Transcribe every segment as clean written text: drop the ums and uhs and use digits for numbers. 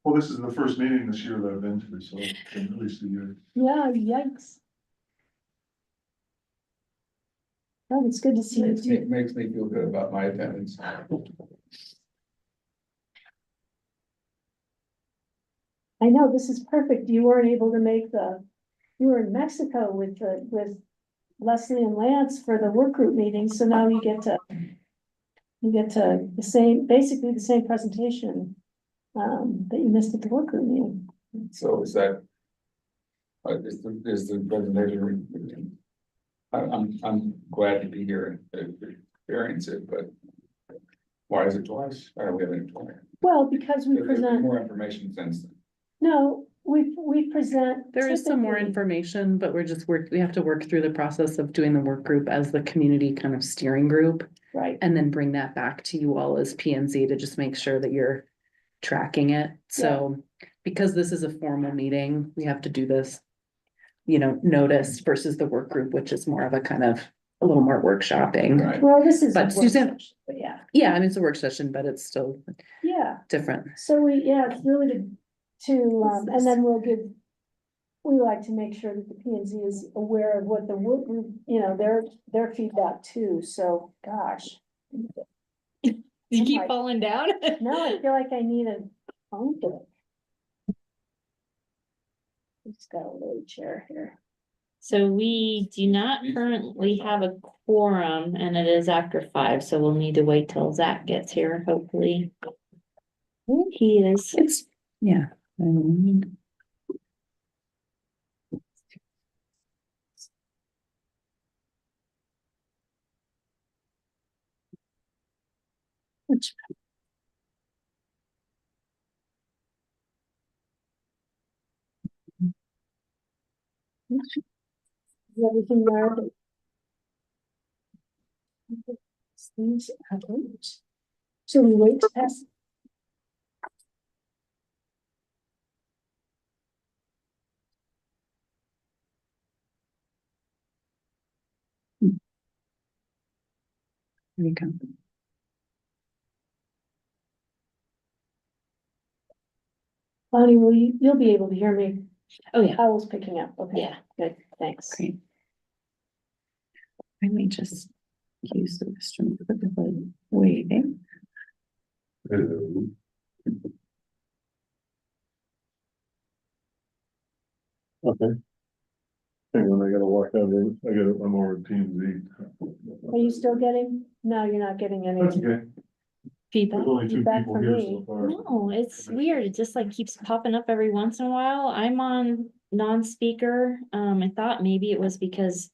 Well, this is the first meeting this year that I've been to, so it's been at least a year. Yeah, yikes. Oh, it's good to see you too. Makes me feel good about my attendance. I know, this is perfect. You weren't able to make you were in Mexico with Leslie and Lance for the work group meeting, so now you get to basically the same presentation that you missed at the work group meeting. So is that? Is the presentation? I'm glad to be here and experience it, but why is it twice? Why are we having it twice? Well, because we There's been present, more information since then. no, we present. There is some more typically- information, but we have to work through the process of doing the work group as the community kind of steering group. Right, And then bring that back to you all as P and Z to just make sure that you're tracking it. So because this is a formal meeting, we have to do this, notice versus the work group, which is more of a kind of a little more workshopping. Right. well, this is. a But work Suzanne- session, But yeah, Yeah, I mean, it's a work session, but it's still yeah. different. So it's really and then we like to make sure that the P and Z is aware of what the work group, their feedback too, so gosh. You keep falling down? No, I feel like I need a phone book. Just got a little chair here. So we do not currently have a quorum and it is after 5, so we'll need to wait till Zach gets here, hopefully. He is. It's, yeah. Which. Is everything there? These are great. So we wait to pass. There you go. Bonnie, you'll be able to hear me. Oh, yeah. Howell's picking up. Okay, Yeah. good, thanks. Great. Let me just use the restroom for the waiting. Okay. Hang on, I gotta walk out there. I'm over at P and Are you still getting? No, you're not getting any. That's okay. There's Feedback. only two Feedback people from here me. so far. No, it's weird. It just like keeps popping up every once in a while. I'm on non-speaker. I thought maybe it was because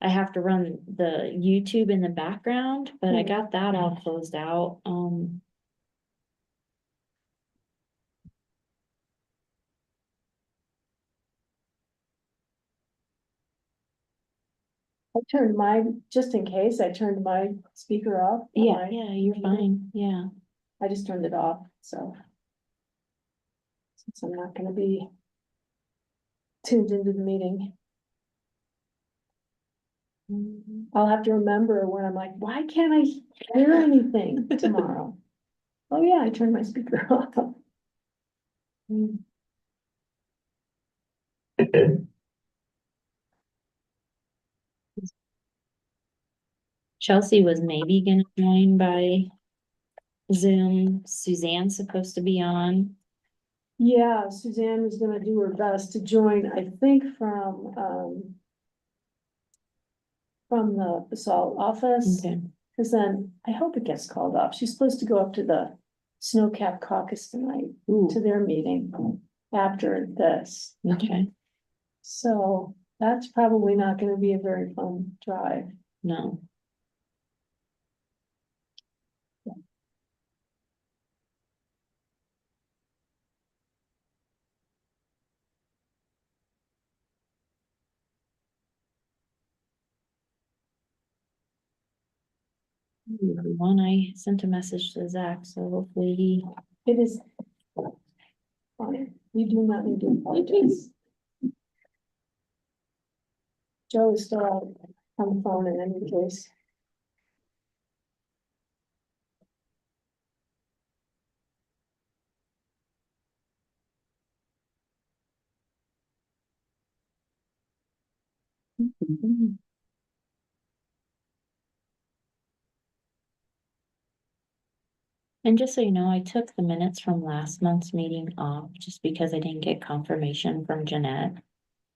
I have to run the YouTube in the background, but I got that all closed out. Just in case, I turned my speaker off. on Yeah, my you're computer. fine. Yeah. I just turned it off, so. Since I'm not gonna be tuned into the meeting, I'll have to remember when I'm like, why can't I hear anything tomorrow? Oh, yeah, I turned my speaker off. Chelsea was maybe gonna join by Zoom. Suzanne's supposed to be on. Yeah, Suzanne was gonna do her best to join, I think from the Basalt office. Okay. Cause then I hope it gets called off. She's supposed to go up to the Snow Cap Caucus tonight, to their meeting after this. Okay. So that's probably not gonna be a very fun drive. No. Everyone, I sent a message to Zach, so hopefully he. It is. Fine, you do not need to apologize. Joe is still out on the phone in any case. And just so you know, I took the minutes from last month's meeting off just because I didn't get confirmation from Jeanette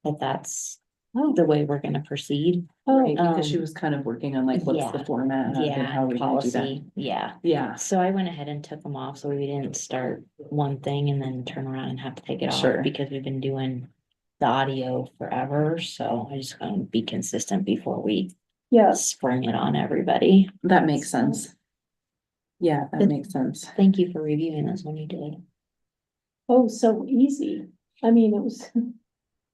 that that's the way we're gonna proceed. Right, Oh, because she was kind of working on like, what's the Yeah. format and Yeah, how we're gonna do that. policy, yeah. Yeah, So I went ahead and took them off, so we didn't start one thing and then turn around and have to take it Sure. off, because we've been doing the audio forever, so I just want to be consistent before we yes, spring it on everybody. that makes sense. Yeah, that But- makes sense. Thank you for reviewing this when you did. oh, so easy. I mean, it was,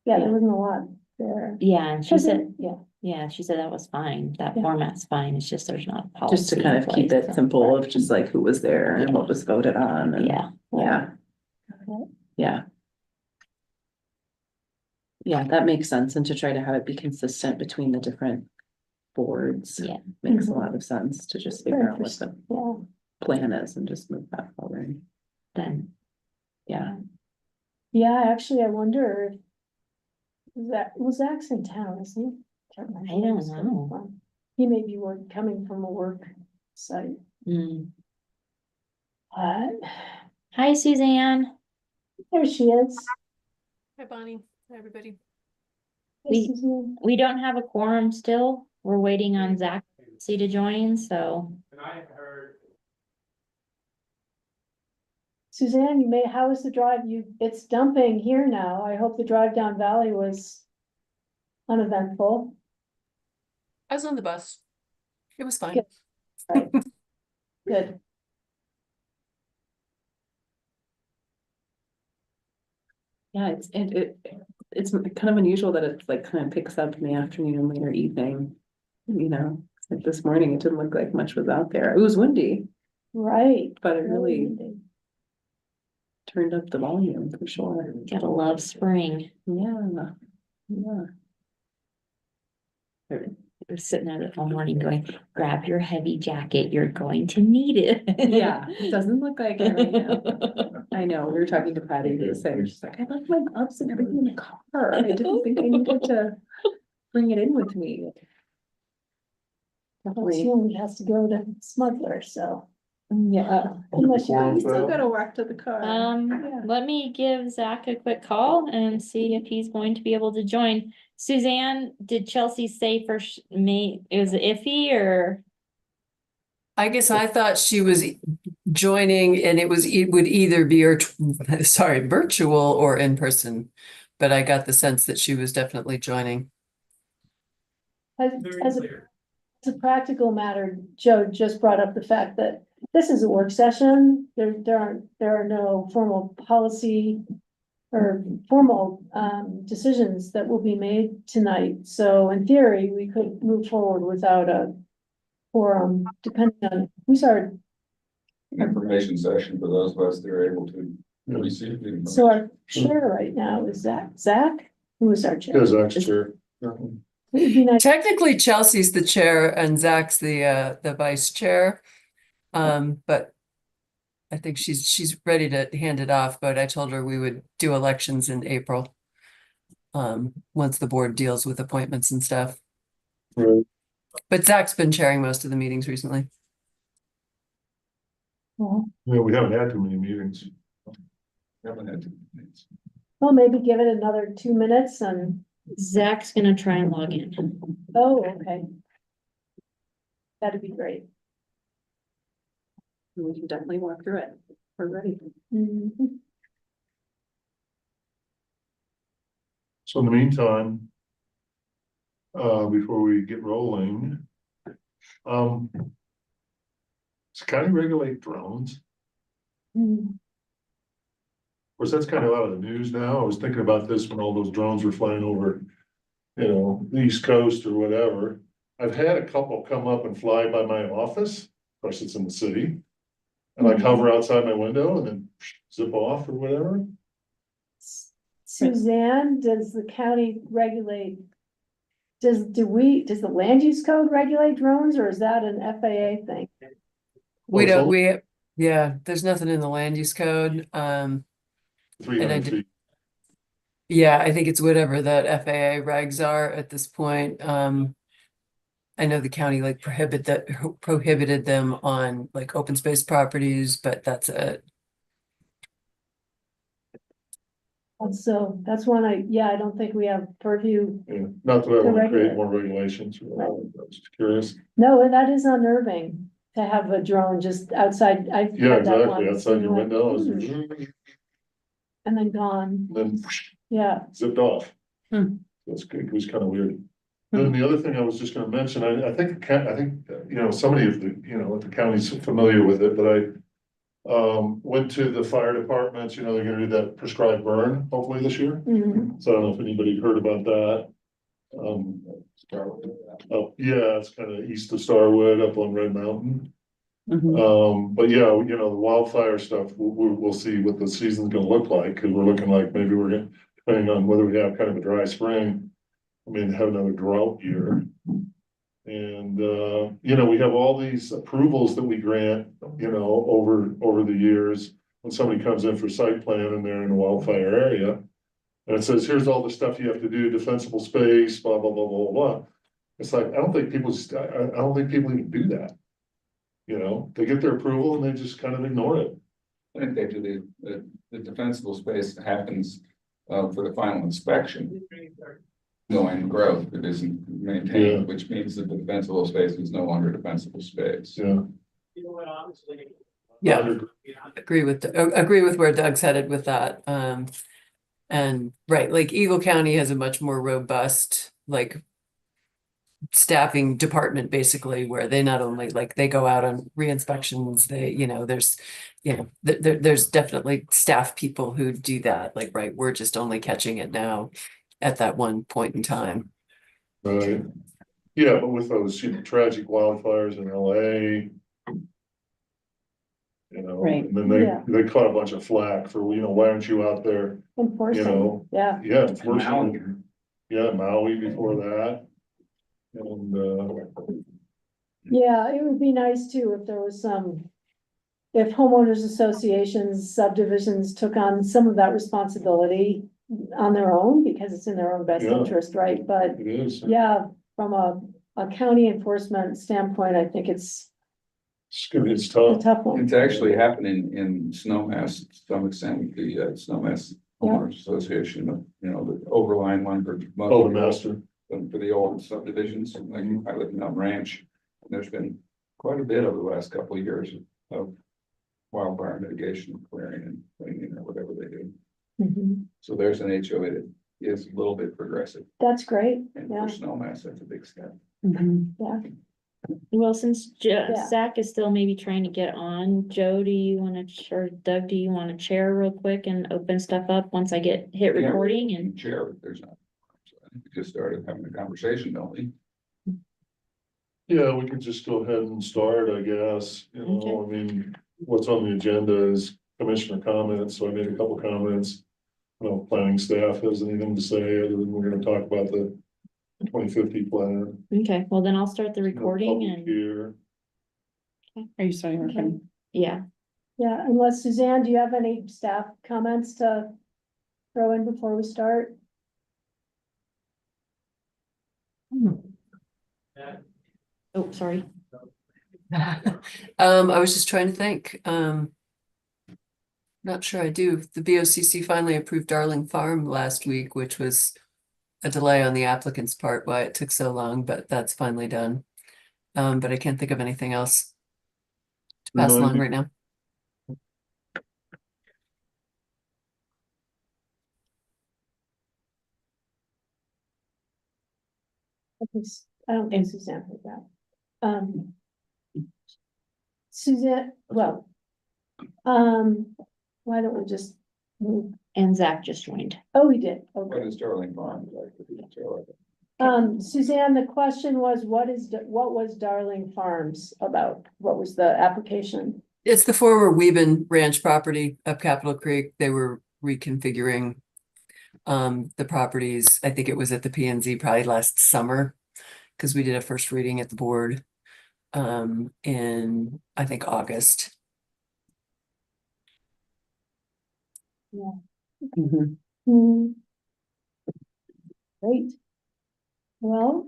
yeah, there wasn't a lot there. Yeah, and she 'Cause said, yeah, yeah, she said that was fine, that Yeah. format's fine, it's just there's not a policy. Just to kind in of keep place, it so- simple of just like who was there and what was voted on and. Yeah, Yeah. Okay. Yeah. Yeah, that makes sense. And to try to have it be consistent between the different boards. Yeah. Makes a Mhm. lot of sense to just figure out what the yeah. plan is and just move that forward. then, Yeah, Yeah, actually, I wonder if Zach's in town, isn't he? Can't remember I where don't he's coming know. from. He may be coming from a work site. mm. But Hi, Suzanne. there she is. Hi, Bonnie. Hi, everybody. This is you. We don't have a quorum still, we're waiting on Zach to join, so. Suzanne, how was the drive? It's dumping here now. I hope the drive down Valley was uneventful. I was on the bus. It was fine. Good. Right. Good. yeah, it's kind of unusual that it's like kind of picks up in the afternoon, later evening. You know, like this morning, it didn't look like much was out there. It was windy, Right. but it really windy. turned up the volume for sure. Gotta love spring. Yeah, yeah. We're sitting at it all morning going, grab your heavy jacket, you're going to need it. Yeah, it doesn't look like it right now. I know, we were talking to Patty the other day, she's like, I left my gloves and everything in the car, I didn't think I needed to bring it in with me. Well, Definitely, she only has to go to Smuggler, so. yeah. Unless Quorum you. Still failed? gotta walk to the car. Yeah. Let me give Zach a quick call and see if he's going to be able to join. Suzanne, did Chelsea say first May, it was iffy or? I guess I thought she was joining and it would either be virtual or in person. But I got the sense that she was definitely joining. As a practical matter, Joe just brought up the fact that this is a work session. There are no formal policy or formal decisions that will be made tonight. So in theory, we could move forward without a quorum, depending on who's our, Information session for those of us that are able to receive the so information. our chair right now is Zach, who is our chair? Because actually, It would be nice. Technically, Chelsea's the chair and Zach's the vice chair. But I think she's ready to hand it off, but I told her we would do elections in April. Once the board deals with appointments and stuff. right, But Zach's been chairing most of the meetings recently. Well, we haven't had too many meetings. Haven't had to. maybe give it another 2 minutes and, Zach's gonna try and log in. oh, okay. That'd be great. We can definitely walk through it. We're ready. Mhm. So in the meantime, before we get rolling, does county regulate drones? Mhm. Of course, that's kind of out of the news now. I was thinking about this when all those drones were flying over, the East Coast or whatever. I've had a couple come up and fly by my office, of course, it's in the city. And I hover outside my window and then zip off or whatever. Suzanne, does the county regulate? Does the land use code regulate drones, or is that an FAA thing? We Oh, don't, yeah, there's nothing in the land use code. 300 feet. Yeah, I think it's whatever that FAA regs are at this point. I know the county like prohibited them on like open space properties, but that's it. And so that's one I don't think we have purview. Yeah, not that I To want to create regulate. more regulations, I Right. was just curious. No, and that is unnerving to have a drone just outside. I've Yeah, had that exactly, once, outside and your you're like, window, "Hmm," and then gone. then Yeah, zipped off. Hmm. That's good, it was kind of weird. Then the other thing I was just gonna mention, I think, you know, somebody of the, you know, the county's familiar with it, but I. Went to the fire departments, you know, they're gonna do that prescribed burn hopefully this year. mhm, So I don't know if anybody heard about that. Yeah, it's kind of east of Starwood up on Red Mountain. But yeah, you know, the wildfire stuff, we'll see what the season's gonna look like, cause we're looking like maybe we're gonna, depending on whether we have kind of a dry spring. I mean, have another drought year. And, you know, we have all these approvals that we grant, you know, over the years. When somebody comes in for site plan and they're in a wildfire area. And it says, here's all the stuff you have to do, defensible space, blah, blah, blah, blah, blah. It's like, I don't think people even do that. You know, they get their approval and they just kind of ignore it. I think they do the defensible space happens, for the final inspection. Going growth that isn't Yeah. maintained, which means that the defensible space is no longer defensible space. Yeah. Yeah, agree with where Doug's headed with that. And right, like Eagle County has a much more robust, like staffing department basically, where they not only like they go out on re-inspections, they, you know, there's, you know, there's definitely staff people who do that. Like, right, we're just only catching it now at that one point in time. Right. Yeah, but with those, you know, tragic wildfires in LA. You know, Right. and then Yeah. they caught a bunch of flack for, you know, why aren't you out there, you enforcing, know? yeah. Yeah, Maui. enforcing, yeah, Maui before that. And, Yeah, it would be nice too if there was some. If homeowners associations, subdivisions took on some of that responsibility on their own, because it's in their own best Yeah. interest, right? But it is, yeah, from a county enforcement standpoint, I think it's it's a tough. tough one. It's actually happening in Snowmass to some extent with the Snowmass Homeowners Association, you know, the overline one for. Oh, the master. For the old subdivisions, like I live in Elm Ranch, and there's been quite a bit over the last couple of years of wildfire mitigation, clearing and cleaning or whatever they do. Mhm. So there's an HOA that is a little bit progressive, That's great, and yeah. for Snowmass, that's a big step. yeah. Well, since Yeah. Zach is still maybe trying to get on, Joe, do you wanna, or Doug, do you wanna chair real quick and open stuff up once I hit Yeah. recording and? Chair, but there's not. So I think we just started having a conversation, don't we? Yeah, we could just go ahead and start, I guess, you know, I mean, what's on the agenda is commissioner comments, so I made a couple comments. I don't know if planning staff has anything to say, other than we're gonna talk about the 2050 plan. Okay, well then I'll start the No recording public and, Here, Are you starting recording? yeah. Yeah, unless Suzanne, do you have any staff comments to throw in before we start? Oh, sorry. I was just trying to think, not sure I do. The BOCC finally approved Darling Farm last week, which was a delay on the applicant's part, why it took so long, but that's finally done. But I can't think of anything else to pass along right now. I don't think Suzanne heard that. Suzanne, well. Why don't we just move? And Zach just joined. Oh, we did, What okay. is Darling Farm? Like, the detail of it? Suzanne, the question was, what was Darling Farms about? What was the application? It's the former Weeben Ranch property up Capitol Creek. They were reconfiguring the properties. I think it was at the P and Z probably last summer, because we did a first reading at the board in, I think, August. Yeah. Mhm. Hmm, Great. Well,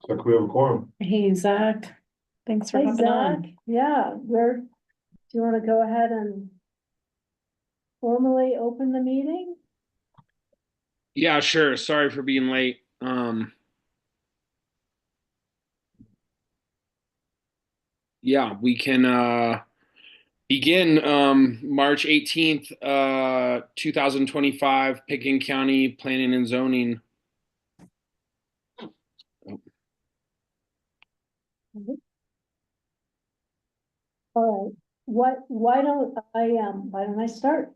Looks like we have a quorum. Hey, Zach, thanks for hey, hopping Zach, on. yeah, do you wanna go ahead and formally open the meeting? Yeah, sure. Sorry for being late. Yeah, we can begin March 18th, 2025, Pickens County Planning and Zoning. All right, why don't I start?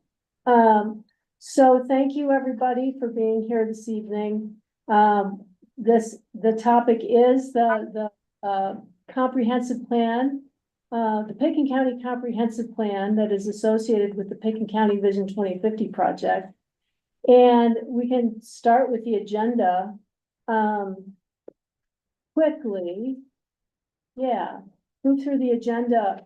So thank you, everybody, for being here this evening. The topic is the comprehensive plan, the Pickens County Comprehensive Plan that is associated with the Pickens County Vision 2050 project. And we can start with the agenda, quickly. Yeah, move through the agenda.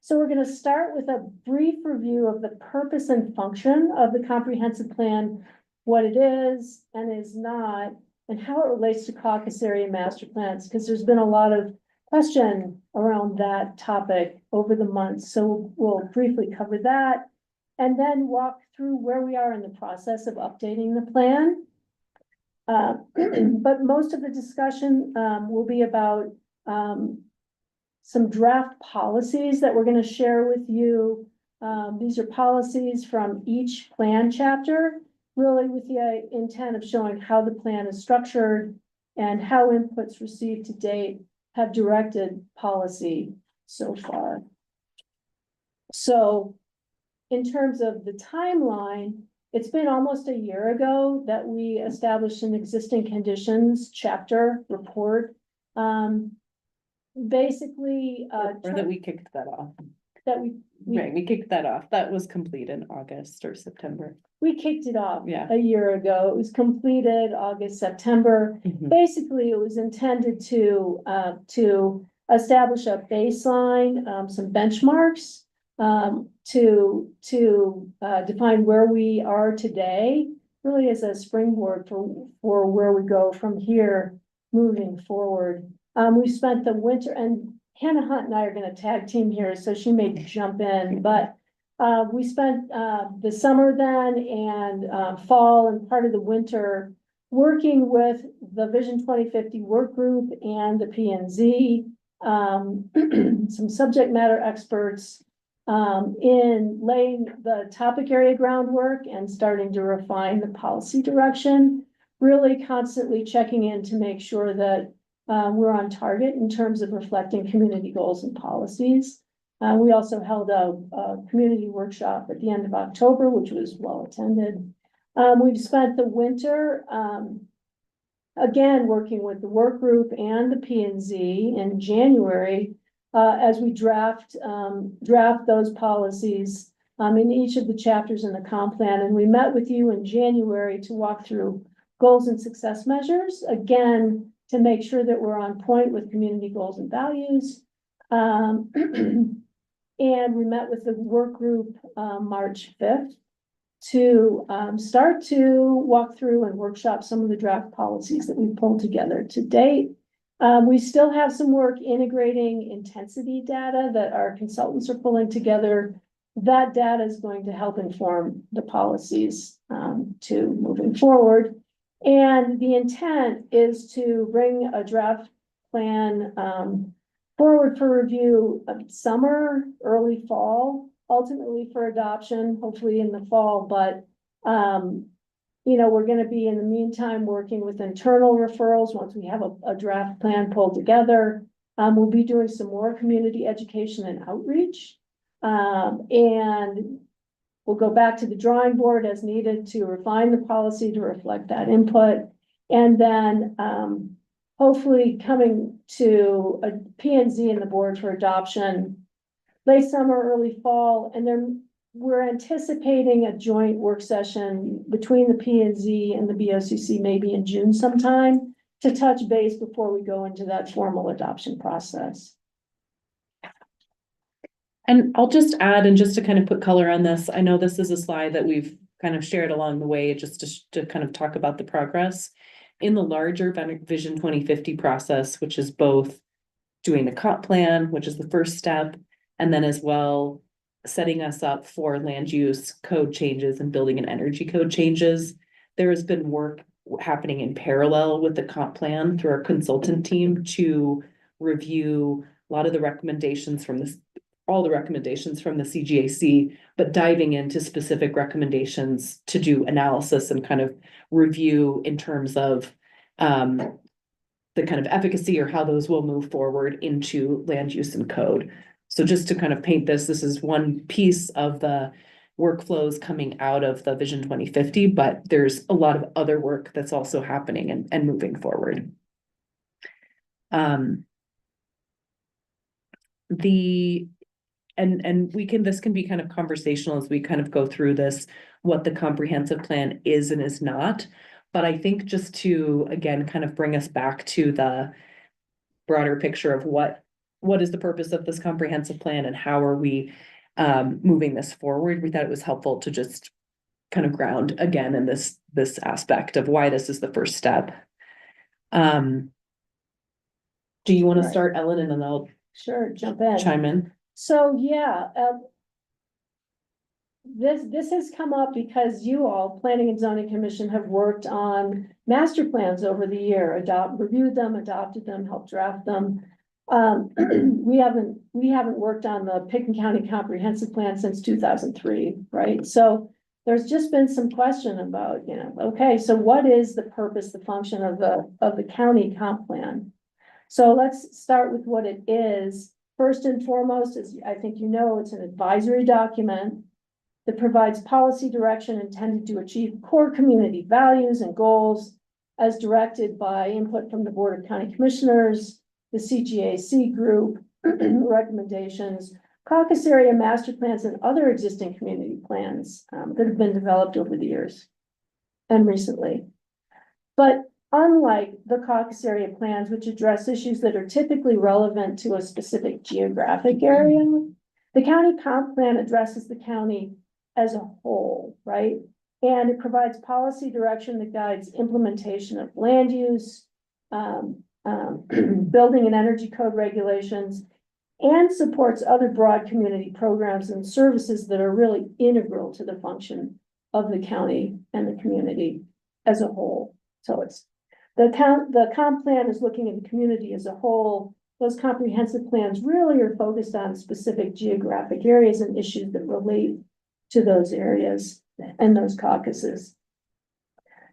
So we're gonna start with a brief review of the purpose and function of the comprehensive plan, what it is and is not, and how it relates to caucus area master plans, because there's been a lot of question around that topic over the months. So we'll briefly cover that and then walk through where we are in the process of updating the plan. But most of the discussion will be about some draft policies that we're gonna share with you. These are policies from each plan chapter, really with the intent of showing how the plan is structured and how inputs received to date have directed policy so far. So in terms of the timeline, it's been almost a year ago that we established an existing conditions chapter report. Basically, Or that we kicked that off. that we Right, we kicked that off. That was complete in August or September. kicked it off Yeah. a year ago. It was completed August, September. Mhm. Basically, it was intended to establish a baseline, some benchmarks, to define where we are today, really as a springboard for where we go from here moving forward. We spent the winter, and Hannah Hunt and I are gonna tag team here, so she may jump in, but we spent the summer then and fall and part of the winter working with the Vision 2050 work group and the PNZ, some subject matter experts, in laying the topic area groundwork and starting to refine the policy direction, really constantly checking in to make sure that we're on target in terms of reflecting community goals and policies. We also held a community workshop at the end of October, which was well attended. We've spent the winter, again, working with the work group and the PNZ in January, as we draft those policies, in each of the chapters in the comp plan. And we met with you in January to walk through goals and success measures, again, to make sure that we're on point with community goals and values. And we met with the work group, March 5th to start to walk through and workshop some of the draft policies that we've pulled together to date. We still have some work integrating intensity data that our consultants are pulling together. That data is going to help inform the policies to moving forward. And the intent is to bring a draft plan forward for review of summer, early fall, ultimately for adoption, hopefully in the fall. But we're going to be in the meantime working with internal referrals once we have a draft plan pulled together. We'll be doing some more community education and outreach. And we'll go back to the drawing board as needed to refine the policy to reflect that input. And then hopefully coming to a PNZ and the board for adoption late summer, early fall. And then we're anticipating a joint work session between the PNZ and the BOCC maybe in June sometime to touch base before we go into that formal adoption process. And I'll just add, and just to kind of put color on this, I know this is a slide that we've kind of shared along the way, just to kind of talk about the progress. In the larger Vision 2050 process, which is both doing the comp plan, which is the first step, and then as well setting us up for land use code changes and building and energy code changes. There has been work happening in parallel with the comp plan through our consultant team to review a lot of the recommendations from this, all the recommendations from the CGAC, but diving into specific recommendations to do analysis and kind of review in terms of the kind of efficacy or how those will move forward into land use and code. So just to kind of paint this is one piece of the workflows coming out of the Vision 2050, but there's a lot of other work that's also happening and moving forward. This can be kind of conversational as we kind of go through this, what the comprehensive plan is and is not. But I think just to, again, kind of bring us back to the broader picture of what is the purpose of this comprehensive plan and how are we moving this forward, we thought it was helpful to just kind of ground again in this aspect of why this is the first step. Do you want to start, Ellen, and then I'll Sure, jump in. chime in? So, yeah, this has come up because you all, Planning and Zoning Commission, have worked on master plans over the year, reviewed them, adopted them, helped draft them. We haven't worked on the Pickens County Comprehensive Plan since 2003, right? So there's just been some question about, okay, so what is the purpose, the function of the county comp plan? So let's start with what it is. First and foremost, as I think you know, it's an advisory document that provides policy direction intended to achieve core community values and goals as directed by input from the Board of County Commissioners, the CGAC group, recommendations, caucus area master plans, and other existing community plans that have been developed over the years and recently. But unlike the caucus area plans, which address issues that are typically relevant to a specific geographic area, the county comp plan addresses the county as a whole, right? And it provides policy direction that guides implementation of land use, building and energy code regulations, and supports other broad community programs and services that are really integral to the function of the county and the community as a whole. So it's the comp plan is looking at the community as a whole. Those comprehensive plans really are focused on specific geographic areas and issues that relate to those areas and those caucuses.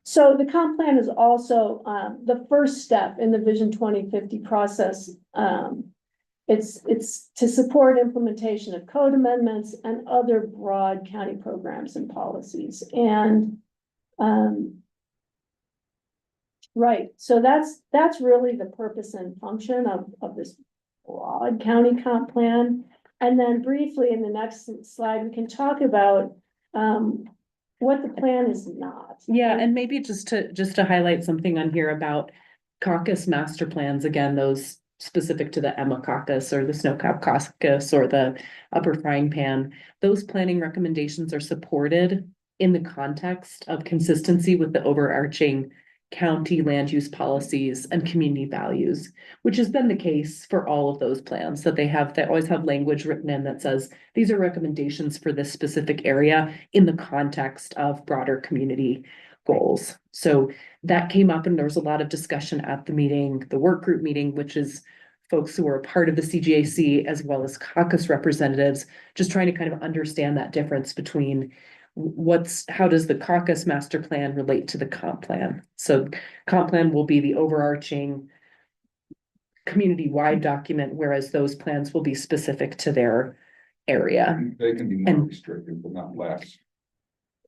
So the comp plan is also the first step in the Vision 2050 process. It's to support implementation of code amendments and other broad county programs and policies. And right, so that's really the purpose and function of this broad county comp plan. And then briefly in the next slide, we can talk about what the plan is not. Yeah, and maybe just to highlight something on here about caucus master plans, again, those specific to the Emma caucus or the Snowcap caucus or the Upper Frying Pan, those planning recommendations are supported in the context of consistency with the overarching county land use policies and community values, which has been the case for all of those plans that they always have language written in that says these are recommendations for this specific area in the context of broader community goals. So that came up and there was a lot of discussion at the meeting, the work group meeting, which is folks who are a part of the CGAC as well as caucus representatives, just trying to kind of understand that difference between how does the caucus master plan relate to the comp plan? So comp plan will be the overarching community-wide document, whereas those plans will be specific to their area. They can be more And- restrictive, but not less.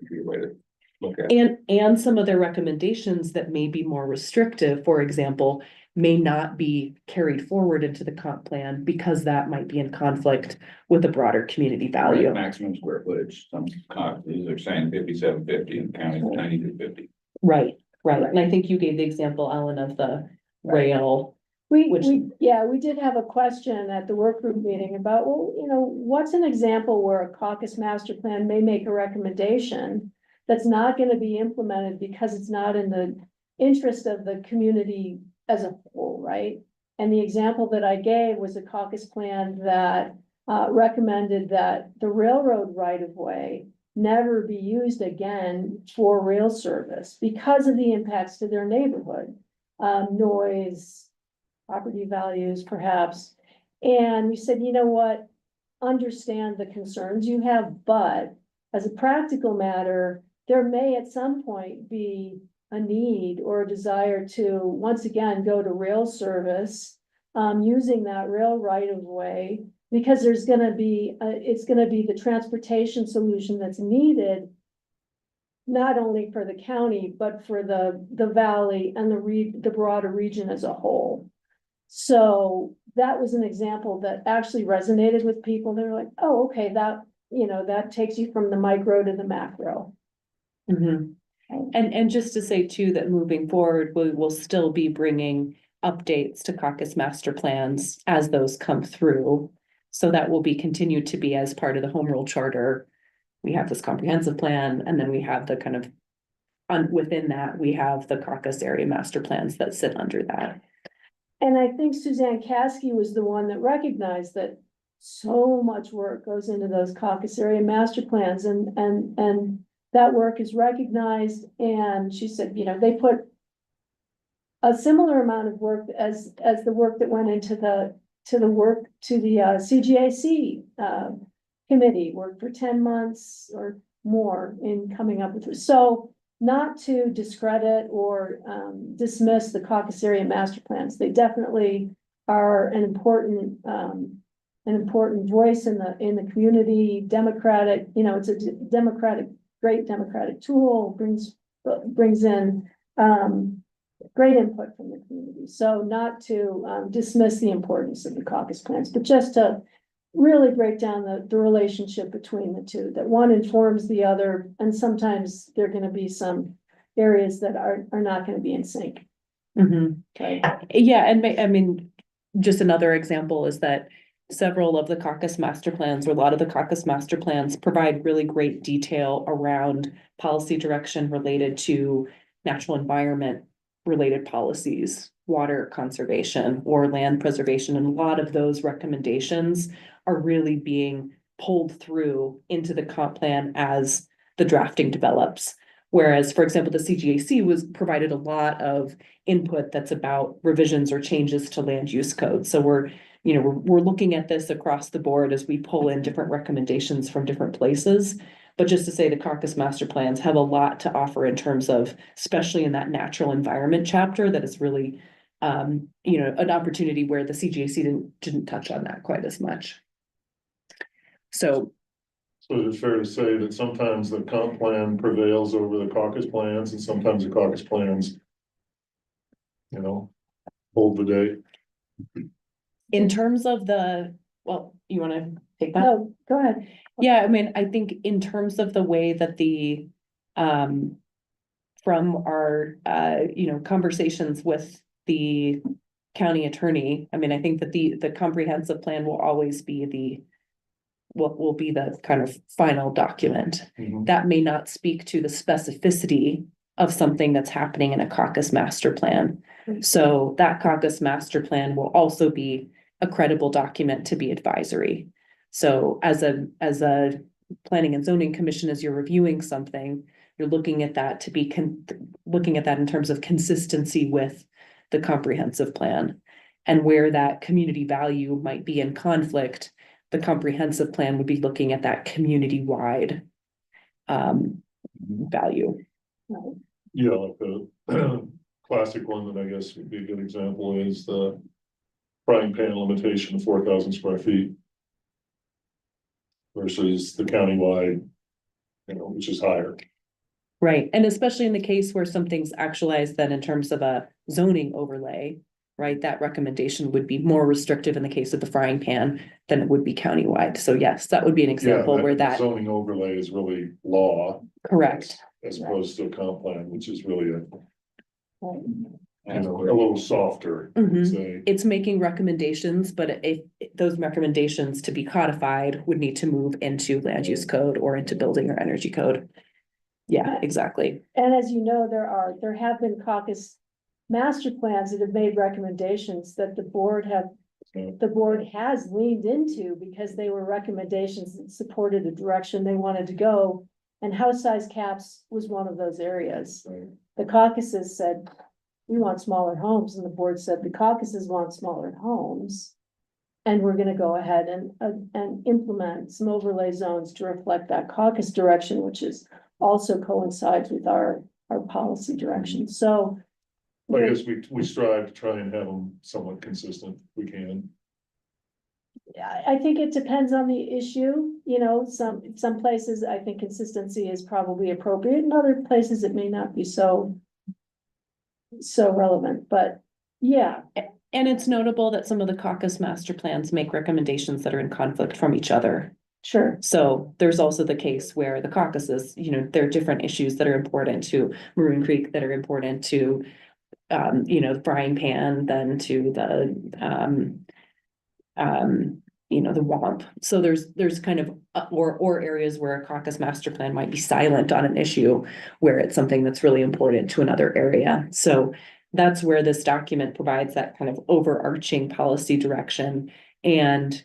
Would be a way to look at it. And some of their recommendations that may be more restrictive, for example, may not be carried forward into the comp plan because that might be in conflict with a broader community value. Right, maximum square footage, some caucuses are saying 5750 and counties 9250. Right. And I think you gave the example, Ellen, of the rail. We Which- we did have a question at the work group meeting about, well, what's an example where a caucus master plan may make a recommendation that's not gonna be implemented because it's not in the interest of the community as a whole, right? And the example that I gave was a caucus plan that recommended that the railroad right of way never be used again for rail service because of the impacts to their neighborhood. Noise, property values perhaps. And we said, you know what? Understand the concerns you have, but as a practical matter, there may at some point be a need or a desire to once again go to rail service using that rail right of way, because there's gonna be, it's gonna be the transportation solution that's needed not only for the county, but for the valley and the broader region as a whole. So that was an example that actually resonated with people. They're like, oh, okay, that, you know, that takes you from the micro to the macro. Mhm. And just to say too, that moving forward, we will still be bringing updates to caucus master plans as those come through. So that will be continued to be as part of the home rule charter. We have this comprehensive plan, and then we have the kind of within that, we have the caucus area master plans that sit under that. And I think Suzanne Caskey was the one that recognized that so much work goes into those caucus area master plans, and that work is recognized. And she said, you know, they put a similar amount of work as the work that went into the CGAC committee, worked for 10 months or more in coming up with it. So not to discredit or dismiss the caucus area master plans. They definitely are an important voice in the community, democratic, you know, it's a great democratic tool, brings in great input from the community. So not to dismiss the importance of the caucus plans, but just to really break down the relationship between the two, that one informs the other, and sometimes there are gonna be some areas that are not gonna be in sync. Mhm. Okay. Yeah, and I mean, just another example is that several of the caucus master plans, or a lot of the caucus master plans, provide really great detail around policy direction related to natural environment related policies, water conservation or land preservation. And a lot of those recommendations are really being pulled through into the comp plan as the drafting develops. Whereas, for example, the CGAC was provided a lot of input that's about revisions or changes to land use code. So we're looking at this across the board as we pull in different recommendations from different places. But just to say, the caucus master plans have a lot to offer in terms of, especially in that natural environment chapter, that is really an opportunity where the CGAC didn't touch on that quite as much. So it's fair to say that sometimes the comp plan prevails over the caucus plans, and sometimes the caucus plans, you know, hold the day. in terms of well, you want to take that? No, go ahead. Yeah, I mean, I think in terms of the way that from our, conversations with the county attorney, I mean, I think that the comprehensive plan will always be what will be the kind of final document. Mhm. That may not speak to the specificity of something that's happening in a caucus master plan. So that caucus master plan will also be a credible document to be advisory. So as a planning and zoning commission, as you're reviewing something, you're looking at that to be looking at that in terms of consistency with the comprehensive plan. And where that community value might be in conflict, the comprehensive plan would be looking at that community-wide value. Yeah, like the classic one that I guess would be a good example is the frying pan limitation of 4,000 square feet versus the countywide, which is higher. Right, and especially in the case where something's actualized then in terms of a zoning overlay, right? That recommendation would be more restrictive in the case of the frying pan than it would be countywide. So yes, that would be an example where that. Zoning overlay is really law. Correct. As opposed to a comp plan, which is really a And little softer, I would say. It's making recommendations, but if those recommendations to be codified would need to move into land use code or into building or energy code. Yeah, exactly. And as you know, there have been caucus master plans that have made recommendations that the board has leaned into because they were recommendations that supported the direction they wanted to go. And house size caps was one of those areas. The caucuses said, we want smaller homes, and the board said the caucuses want smaller homes. And we're gonna go ahead and implement some overlay zones to reflect that caucus direction, which is also coincides with our policy direction, so. I guess we strive to try and have them somewhat consistent, if we can. I think it depends on the issue, you know, some places I think consistency is probably appropriate, in other places it may not be so relevant, but yeah, And it's notable that some of the caucus master plans make recommendations that are in conflict from each other. sure, So there's also the case where the caucuses, there are different issues that are important to Maroon Creek that are important to, the frying pan than to the WAMP. So there's kind of, or areas where a caucus master plan might be silent on an issue where it's something that's really important to another area. So that's where this document provides that kind of overarching policy direction. And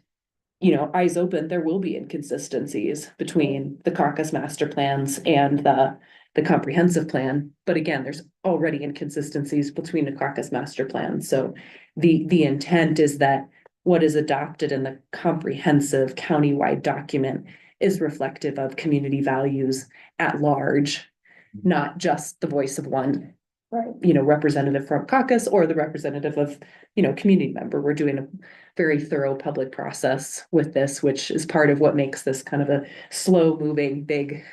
eyes open, there will be inconsistencies between the caucus master plans and the comprehensive plan. But again, there's already inconsistencies between the caucus master plan. So the intent is that what is adopted in the comprehensive countywide document is reflective of community values at large, not just the voice of one right, representative from caucus or the representative of, community member. We're doing a very thorough public process with this, which is part of what makes this kind of a slow moving, big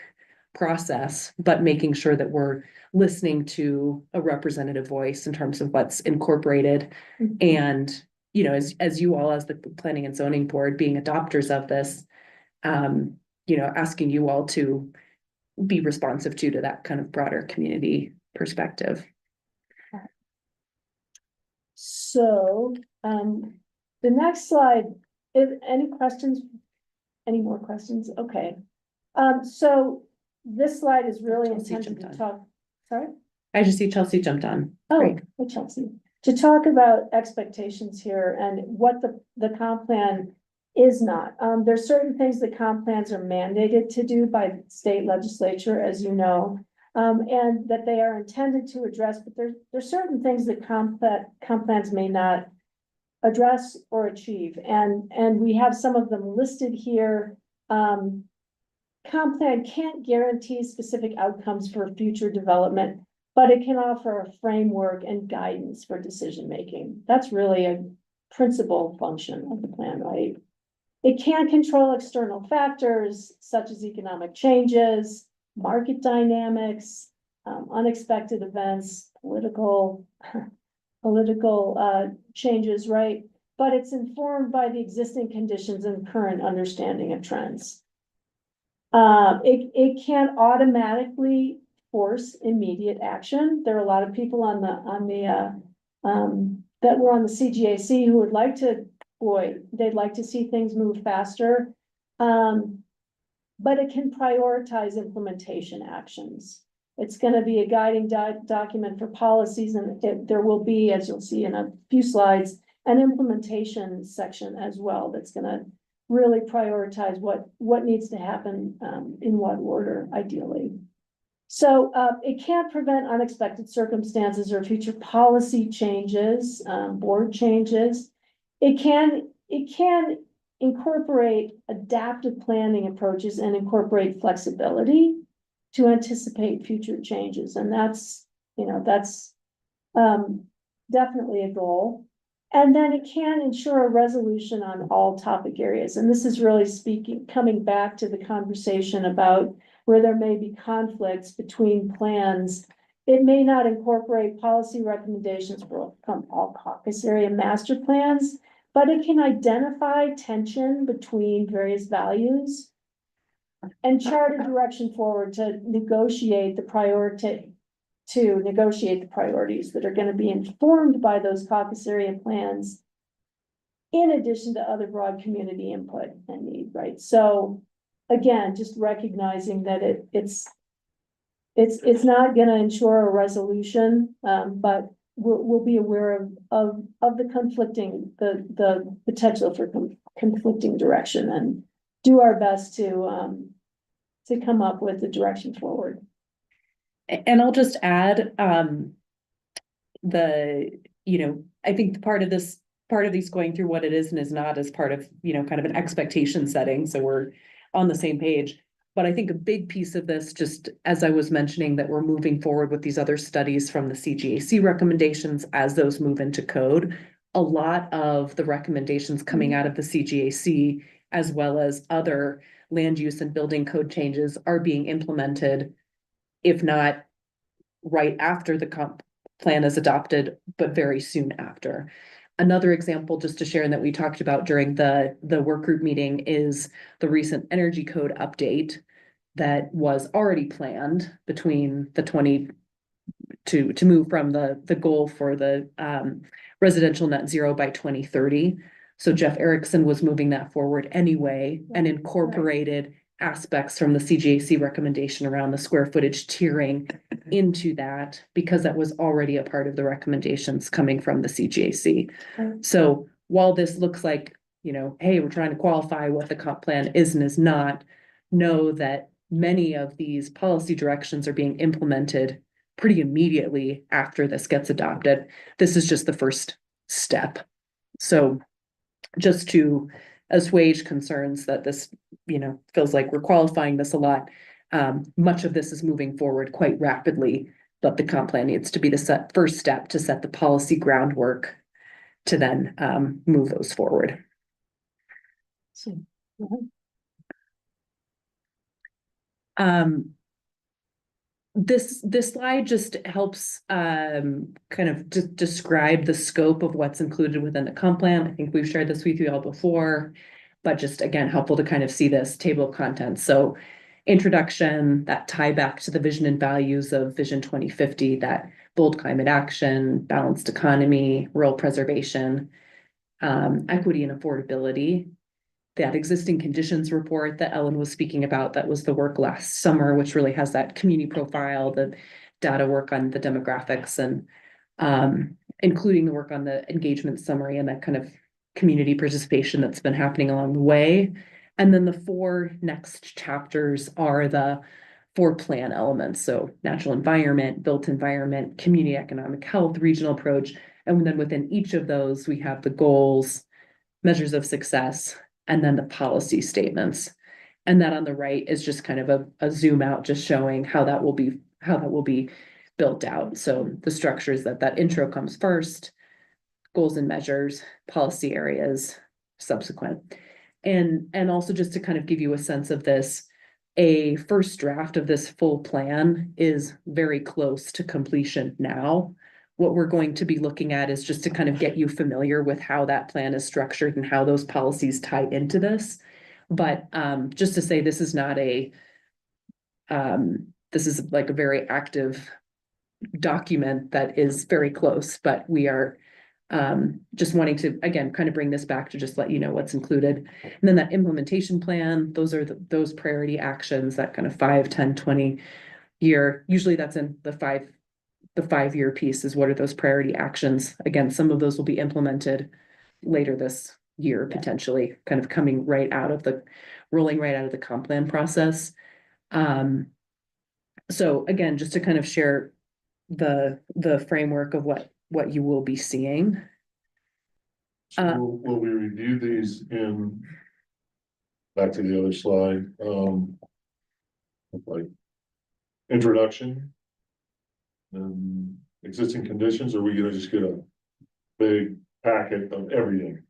process, but making sure that we're listening to a representative voice in terms of what's incorporated. Mhm. And, as you all, as the planning and zoning board being adopters of this, asking you all to be responsive to that kind of broader community perspective. so, the next slide, if any questions? Any more questions? Okay, so this slide is really Chelsea intended to jumped talk, sorry? I just see Chelsea jumped on. Oh, Great. hey, Chelsea, to talk about expectations here and what the comp plan is not. There's certain things that comp plans are mandated to do by the state legislature, as you know. And that they are intended to address, but there's certain things that comp plans may not address or achieve, and we have some of them listed here. Comp plan can't guarantee specific outcomes for future development, but it can offer a framework and guidance for decision making. That's really a principal function of the plan, right? It can't control external factors such as economic changes, market dynamics, unexpected events, political changes, right? But it's informed by the existing conditions and current understanding of trends. It can't automatically force immediate action. There are a lot of people that were on the CGAC who would like to, they'd like to see things move faster. But it can prioritize implementation actions. It's gonna be a guiding document for policies, and there will be, as you'll see in a few slides, an implementation section as well that's gonna really prioritize what needs to happen in what order, ideally. So it can't prevent unexpected circumstances or future policy changes, board changes. It can incorporate adaptive planning approaches and incorporate flexibility to anticipate future changes. And that's definitely a goal. And then it can ensure a resolution on all topic areas. And this is really coming back to the conversation about where there may be conflicts between plans. It may not incorporate policy recommendations from all caucus area master plans, but it can identify tension between various values and chart a direction forward to negotiate the priorities that are going to be informed by those caucus area plans, in addition to other broad community input and need, right? So again, just recognizing that it's it's not gonna ensure a resolution, but we'll be aware of the conflicting, the potential for conflicting direction and do our best to come up with the direction forward. And I'll just add, I think part of these going through what it is and is not as part of, kind of an expectation setting, so we're on the same page. But I think a big piece of this, just as I was mentioning, that we're moving forward with these other studies from the CGAC recommendations as those move into code. A lot of the recommendations coming out of the CGAC, as well as other land use and building code changes, are being implemented, if not right after the comp plan is adopted, but very soon after. Another example, just to share, and that we talked about during the work group meeting, is the recent energy code update that was already planned between the to move from the goal for the residential net zero by 2030. So Jeff Erickson was moving that forward anyway and incorporated aspects from the CGAC recommendation around the square footage tiering into that, because that was already a part of the recommendations coming from the CGAC. So while this looks like, hey, we're trying to qualify what the comp plan is and is not, know that many of these policy directions are being implemented pretty immediately after this gets adopted. This is just the first step. So just to assuage concerns that this, feels like we're qualifying this a lot. Much of this is moving forward quite rapidly, but the comp plan needs to be the first step to set the policy groundwork to then move those forward. So, This slide just helps kind of describe the scope of what's included within the comp plan. I think we've shared this with you all before, but just again, helpful to kind of see this table of contents. So introduction, that tie back to the vision and values of Vision 2050, that bold climate action, balanced economy, rural preservation, equity and affordability. That existing conditions report that Ellen was speaking about, that was the work last summer, which really has that community profile, the data work on the demographics, and including the work on the engagement summary and that kind of community participation that's been happening along the way. And then the 4 next chapters are the 4 plan elements. So natural environment, built environment, community economic health, regional approach. And then within each of those, we have the goals, measures of success, and then the policy statements. And that on the right is just kind of a zoom out, just showing how that will be built out. So the structure is that intro comes first, goals and measures, policy areas, subsequent. And also just to kind of give you a sense of this, a first draft of this full plan is very close to completion now. What we're going to be looking at is just to kind of get you familiar with how that plan is structured and how those policies tie into this. But just to say, this is not this is like a very active document that is very close, but we are just wanting to, again, kind of bring this back to just let you know what's included. And then that implementation plan, those are those priority actions, that kind of 5, 10, 20 year, usually that's in the 5-year piece is what are those priority actions. Again, some of those will be implemented later this year, potentially kind of rolling right out of the comp plan process. So again, just to kind of share the framework of what you will be seeing. So will we review these back to the other slide, like introduction and existing conditions, or are we gonna just get a big packet of everything?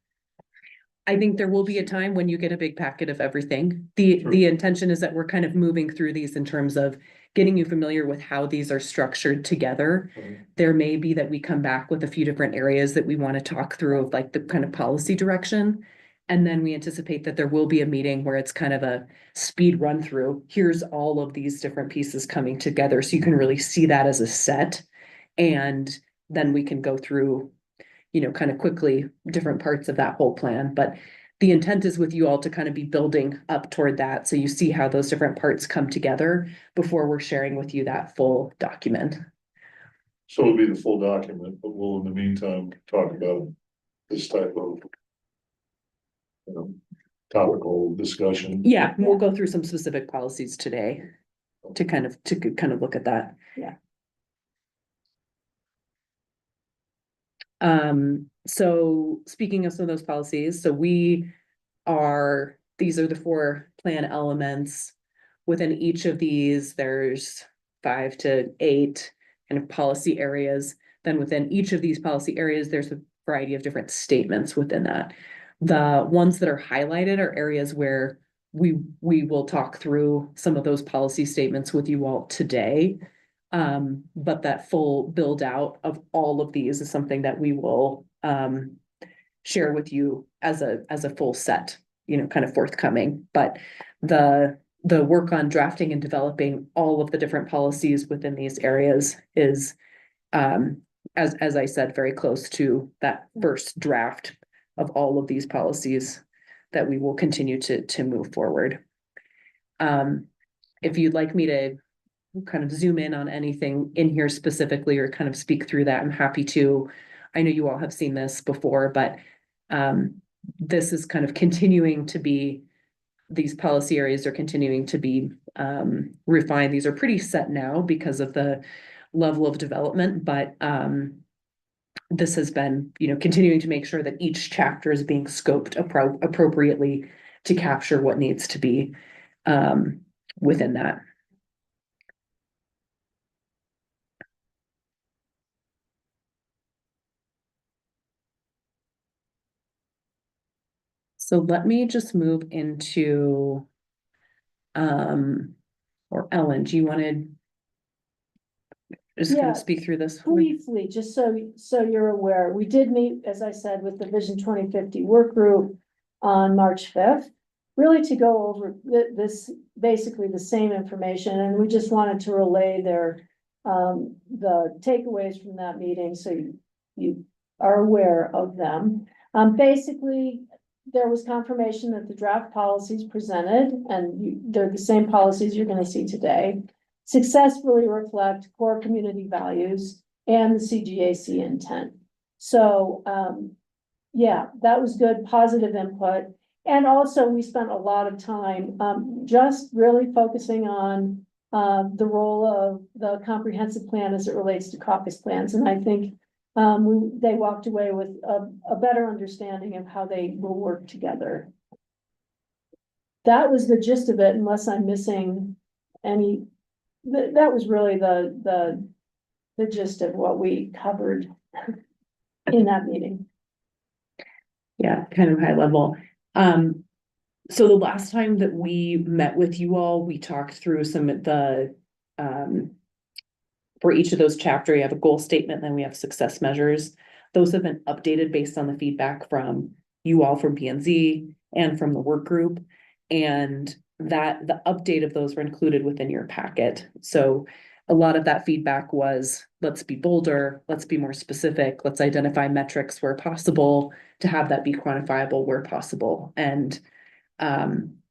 I think there will be a time when you get a big packet of everything. Sure. The intention is that we're kind of moving through these in terms of getting you familiar with how these are structured together. There may be that we come back with a few different areas that we want to talk through of like the kind of policy direction. And then we anticipate that there will be a meeting where it's kind of a speed run through. Here's all of these different pieces coming together. So you can really see that as a set. And then we can go through, kind of quickly different parts of that whole plan. But the intent is with you all to kind of be building up toward that, so you see how those different parts come together before we're sharing with you that full document. So it'll be the full document, but we'll in the meantime talk about this type of. You know, topical discussion. Yeah, we'll go through some specific policies today to kind of look at that. Yeah. So speaking of some of those policies, so these are the 4 plan elements. Within each of these, there's 5 to 8 kind of policy areas. Then within each of these policy areas, there's a variety of different statements within that. The ones that are highlighted are areas where we will talk through some of those policy statements with you all today. But that full build out of all of these is something that we will share with you as a full set, you know, kind of forthcoming. But the work on drafting and developing all of the different policies within these areas is, as I said, very close to that first draft of all of these policies that we will continue to move forward. If you'd like me to kind of zoom in on anything in here specifically or kind of speak through that, I'm happy to. I know you all have seen this before, but this is kind of continuing to be, these policy areas are continuing to be refined. These are pretty set now because of the level of development, but this has been, you know, continuing to make sure that each chapter is being scoped appropriately to capture what needs to be within that. So let me just move into, or Ellen, do you want to just kind Yeah. of speak through this? Briefly, just so you're aware, we did meet, as I said, with the Vision 2050 work group on March 5th. Really to go over this, basically the same information, and we just wanted to relay the takeaways from that meeting, so you are aware of them. Basically, there was confirmation that the draft policies presented, and they're the same policies you're gonna see today, successfully reflect core community values and the CGAC intent. So, yeah, that was good, positive input. And also, we spent a lot of time, just really focusing on, the role of the comprehensive plan as it relates to caucus plans. And I think, they walked away with a better understanding of how they will work together. That was the gist of it, unless I'm missing any. That was really the gist of what we covered in that meeting. Yeah, kind of high level. So the last time that we met with you all, we talked through some of the, for each of those chapters, you have a goal statement, then we have success measures. Those have been updated based on the feedback from you all from P&Z and from the work group. And that the update of those were included within your packet. So a lot of that feedback was, let's be bolder, let's be more specific, let's identify metrics where possible to have that be quantifiable where possible. And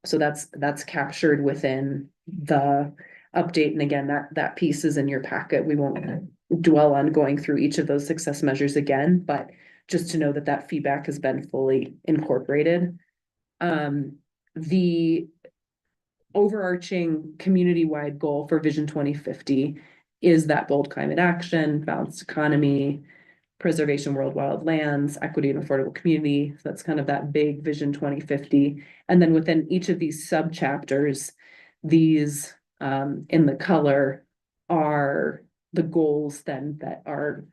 so that's captured within the update. And again, that piece is in your packet. We won't dwell on going through each of those success measures again, but just to know that that feedback has been fully incorporated. The overarching community-wide goal for Vision 2050 is that bold climate action, balanced economy, preservation of world wild lands, equity and affordable community. So that's kind of that big Vision 2050. And then within each of these sub-chapters, these in the color are the goals then that are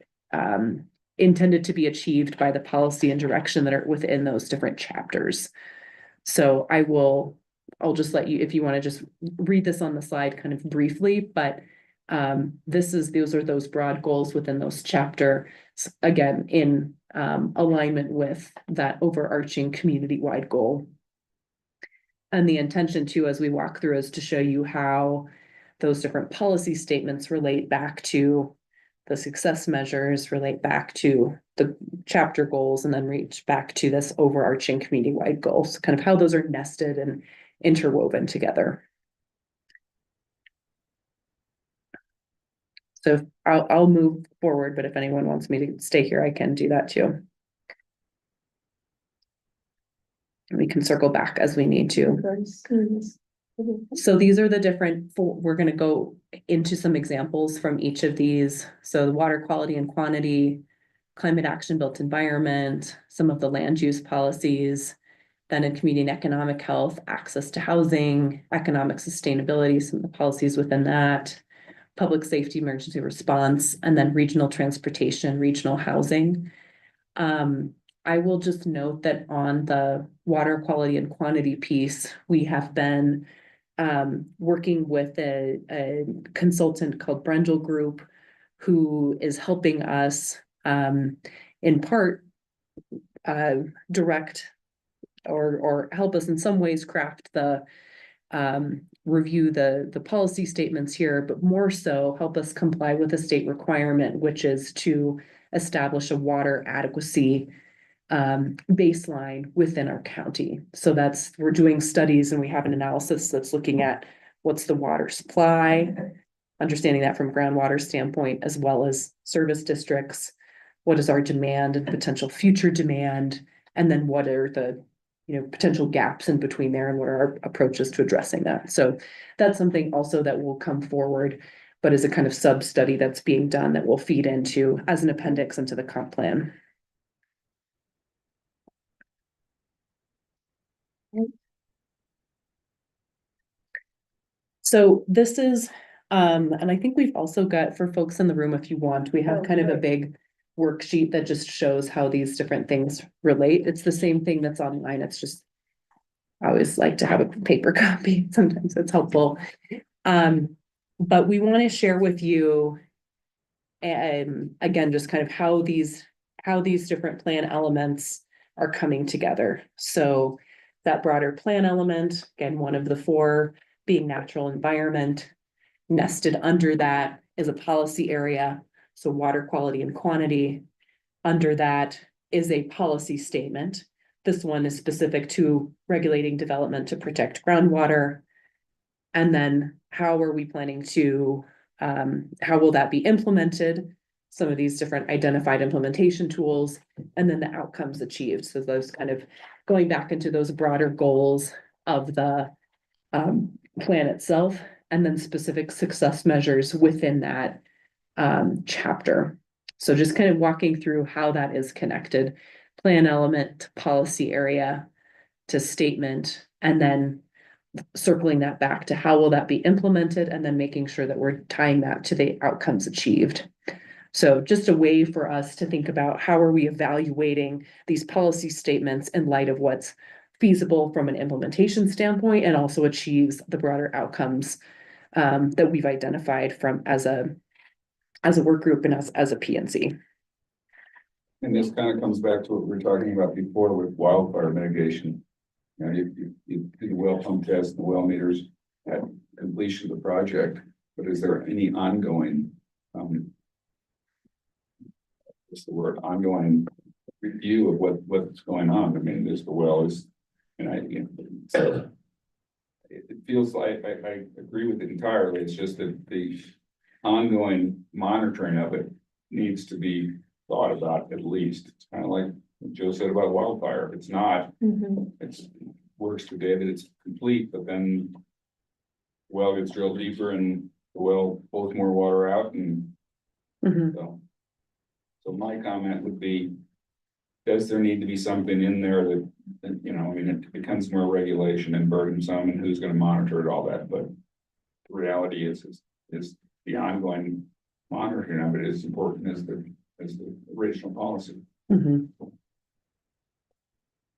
intended to be achieved by the policy and direction that are within those different chapters. So I'll just let you, if you want to just read this on the slide kind of briefly, but those are those broad goals within those chapters, again, in alignment with that overarching community-wide goal. And the intention too, as we walk through, is to show you how those different policy statements relate back to the success measures relate back to the chapter goals and then reach back to this overarching community-wide goal. So kind of how those are nested and interwoven together. So I'll move forward, but if anyone wants me to stay here, I can do that too. And we can circle back as we need to. So these are the different, we're gonna go into some examples from each of these. So the water quality and quantity, climate action built environment, some of the land use policies, then in community and economic health, access to housing, economic sustainability, some of the policies within that, public safety emergency response, and then regional transportation, regional housing. I will just note that on the water quality and quantity piece, we have been working with a consultant called Brendel Group, who is helping us in part direct or help us in some ways craft the review the policy statements here, but more so help us comply with a state requirement, which is to establish a water adequacy baseline within our county. So we're doing studies and we have an analysis that's looking at what's the water supply, understanding that from a groundwater standpoint, as well as service districts, what is our demand and potential future demand, and then what are the potential gaps in between there and what are our approaches to addressing that. So that's something also that will come forward, but is a kind of sub-study that's being done that will feed into as an appendix into the comp plan. So this is, and I think we've also got, for folks in the room, if you want, we have kind of a big worksheet that just shows how these different things relate. It's the same thing that's online. It's just, I always like to have a paper copy. Sometimes it's helpful. But we want to share with you, and again, just kind of how these different plan elements are coming together. So that broader plan element, again, one of the four being natural environment. Nested under that is a policy area, so water quality and quantity. Under that is a policy statement. This one is specific to regulating development to protect groundwater. And then how are we planning to, how will that be implemented? Some of these different identified implementation tools, and then the outcomes achieved. So those kind of going back into those broader goals of the plan itself, and then specific success measures within that chapter. So just kind of walking through how that is connected, plan element to policy area to statement, and then circling that back to how will that be implemented, and then making sure that we're tying that to the outcomes achieved. So just a way for us to think about how are we evaluating these policy statements in light of what's feasible from an implementation standpoint, and also achieves the broader outcomes that we've identified from as a work group and as a PNC. And this kind of comes back to what we were talking about before with wildfire mitigation. You know, you do the well pump test, the well meters at completion of the project, but is there any ongoing, what's the word, ongoing review of what's going on? I mean, there's the well is, and so it feels like I agree with it entirely. It's just that the ongoing monitoring of it needs to be thought about at least. It's kind of like what Joe said about wildfire. It's not, it's works the day that it's complete, but then the well gets drilled deeper and the well pulls more water out, and so my comment would be, does there need to be something in there that, I mean, it becomes more regulation and burdensome, and who's going to monitor it, all that, but the reality is the ongoing monitoring of it is important as the original policy.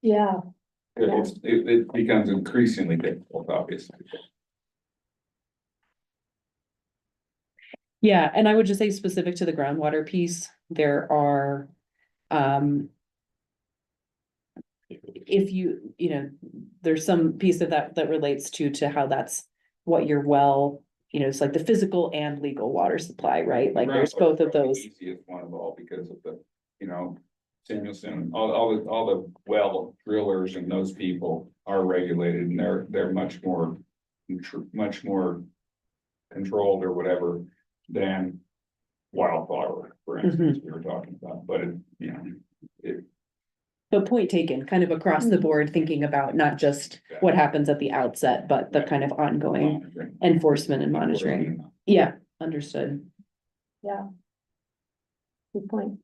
Yeah. It becomes increasingly difficult, obviously. Yeah, and I would just say specific to the groundwater piece, there are, if there's some piece of that relates to how that's what your well it's like the physical and legal water supply, right? Like there's Groundwater's both of probably the those. Easiest one of all because of the, Samuelson, all the well drillers and those people are regulated and they're much more controlled or whatever than wildflower, for instance, we were talking about, but But point taken, kind of across the board, thinking about not just what happens at the outset, but the kind of ongoing monitoring. enforcement and monitoring. Yeah, understood. Yeah. Good point.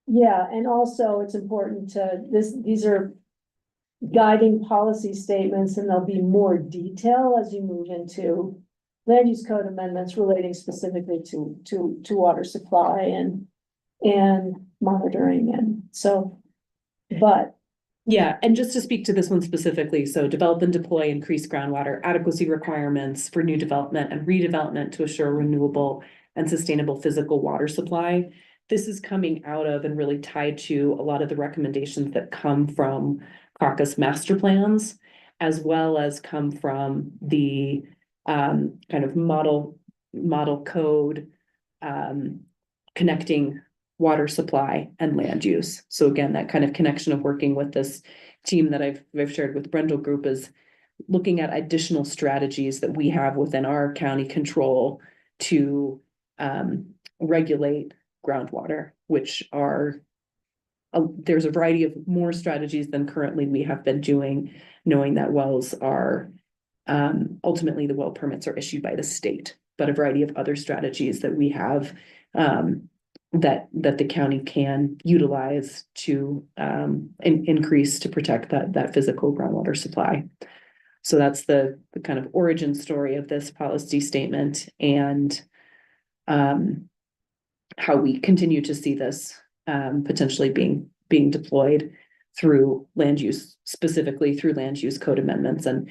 Yeah, and also it's important to, these are guiding policy statements, and there'll be more detail as you move into land use code amendments relating specifically to water supply and monitoring, and so, but Yeah, and just to speak to this one specifically, so develop and deploy increased groundwater adequacy requirements for new development and redevelopment to assure renewable and sustainable physical water supply. This is coming out of and really tied to a lot of the recommendations that come from caucus master plans, as well as come from the kind of model code connecting water supply and land use. So again, that kind of connection of working with this team that I've shared with Brendel Group is looking at additional strategies that we have within our county control to regulate groundwater, which are there's a variety of more strategies than currently we have been doing, knowing that wells are ultimately the well permits are issued by the state, but a variety of other strategies that we have that the county can utilize to increase to protect that physical groundwater supply. So that's the kind of origin story of this policy statement, and how we continue to see this potentially being deployed through land use, specifically through land use code amendments. And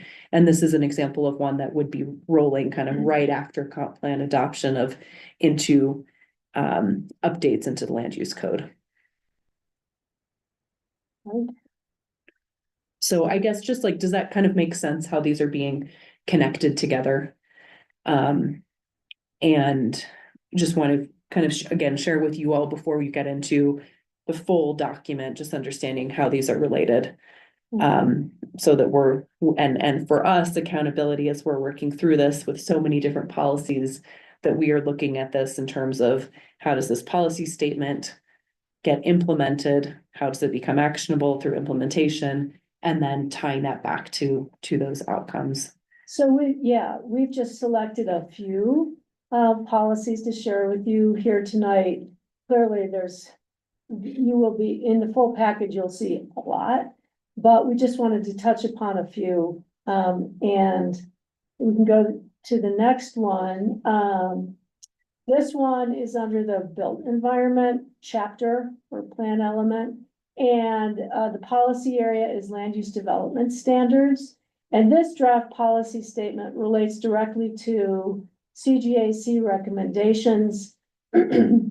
this is an example of one that would be rolling kind of right after comp plan adoption into updates into the land use code. Right. So I guess just like, does that kind of make sense how these are being connected together? And just want to kind of again share with you all before we get into the full document, just understanding how these are related. So that and for us, accountability as we're working through this with so many different policies, that we are looking at this in terms of how does this policy statement get implemented? How does it become actionable through implementation? And then tying that back to those outcomes. so we've just selected a few policies to share with you here tonight. Clearly, you will be in the full package, you'll see a lot, but we just wanted to touch upon a few. And we can go to the next one. This one is under the built environment chapter or plan element. And the policy area is land use development standards. And this draft policy statement relates directly to CGAC recommendations around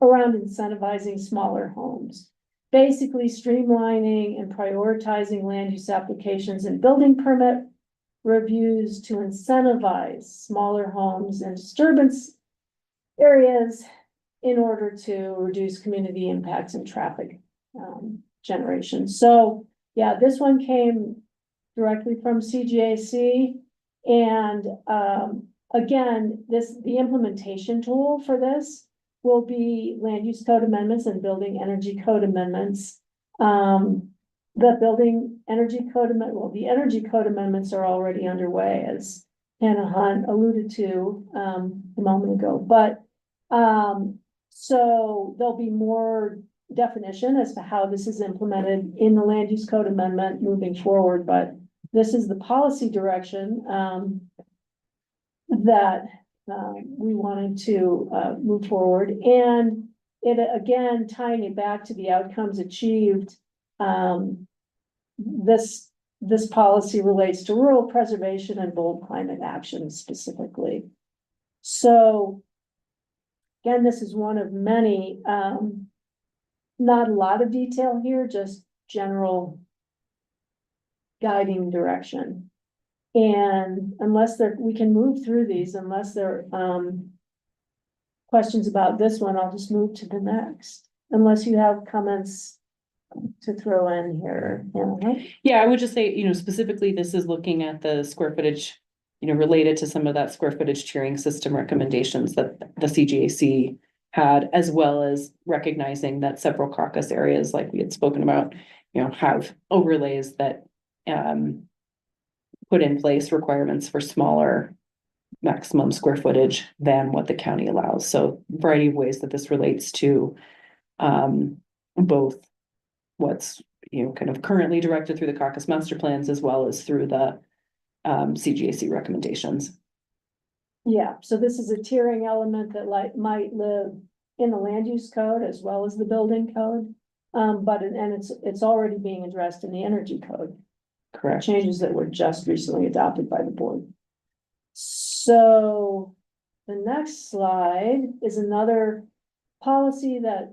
incentivizing smaller homes. Basically streamlining and prioritizing land use applications and building permit reviews to incentivize smaller homes in disturbance areas in order to reduce community impacts and traffic generation. So yeah, this one came directly from CGAC, and again, the implementation tool for this will be land use code amendments and building energy code amendments. The building energy code the energy code amendments are already underway, as Hannah Hunt alluded to a moment ago, but so there'll be more definition as to how this is implemented in the land use code amendment moving forward, but this is the policy direction that we wanted to move forward. And it again, tying it back to the outcomes achieved, this policy relates to rural preservation and bold climate action specifically. So again, this is one of many, not a lot of detail here, just general guiding direction. And unless we can move through these unless there, questions about this one, I'll just move to the next, unless you have comments to throw in here. Yeah, I would just say, specifically, this is looking at the square footage, related to some of that square footage tiering system recommendations that the CGAC had, as well as recognizing that several caucus areas, like we had spoken about, have overlays that put in place requirements for smaller maximum square footage than what the county allows. So variety of ways that this relates to both what's, kind of currently directed through the caucus master plans, as well as through the CGAC recommendations. Yeah, so this is a tiering element that might live in the land use code as well as the building code. But it's already being addressed in the energy code. Correct. Changes that were just recently adopted by the board. So the next slide is another policy that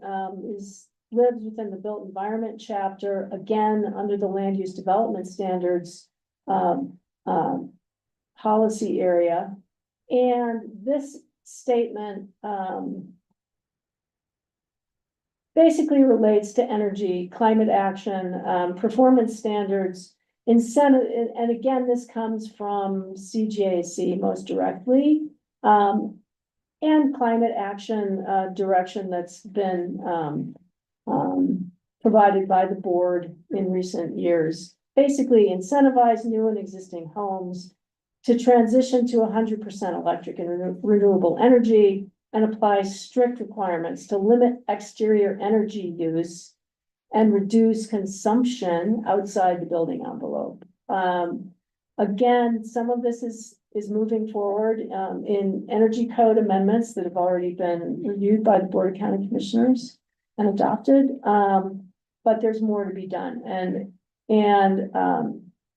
lives within the built environment chapter, again, under the land use development standards policy area. And this statement basically relates to energy, climate action, performance standards, incentive, and again, this comes from CGAC most directly, and climate action direction that's been provided by the board in recent years. Basically incentivize new and existing homes to transition to 100% electric and renewable energy, and apply strict requirements to limit exterior energy use and reduce consumption outside the building envelope. Again, some of this is moving forward in energy code amendments that have already been reviewed by the Board of County Commissioners and adopted. But there's more to be done.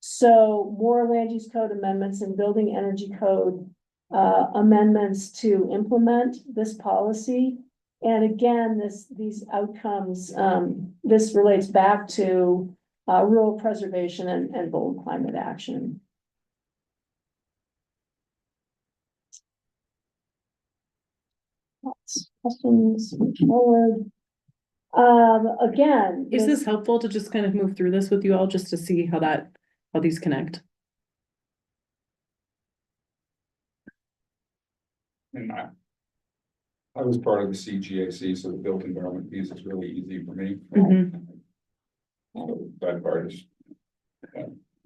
So more land use code amendments and building energy code amendments to implement this policy. And again, these outcomes, this relates back to rural preservation and bold climate action. Questions forward. Again. Is this helpful to just kind of move through this with you all, just to see how these connect? And I was part of the CGAC, so the built environment piece is really easy for me. That part is,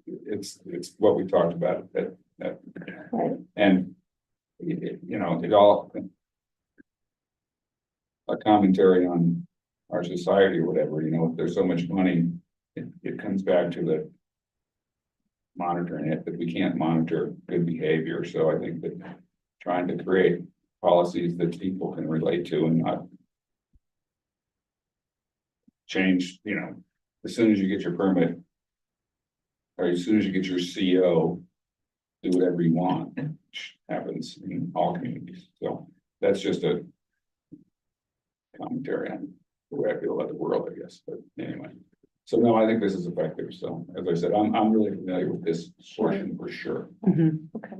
it's what we talked about, that Right. and it all a commentary on our society or whatever, if there's so much money, it comes back to the monitoring it, that we can't monitor good behavior. So I think that trying to create policies that people can relate to and not change, as soon as you get your permit, or as soon as you get your CO, do whatever you want, which happens in all communities. So that's just a commentary on the way I feel about the world, I guess. But anyway, so no, I think this is effective. So as I said, I'm really familiar with this portion for sure. Okay.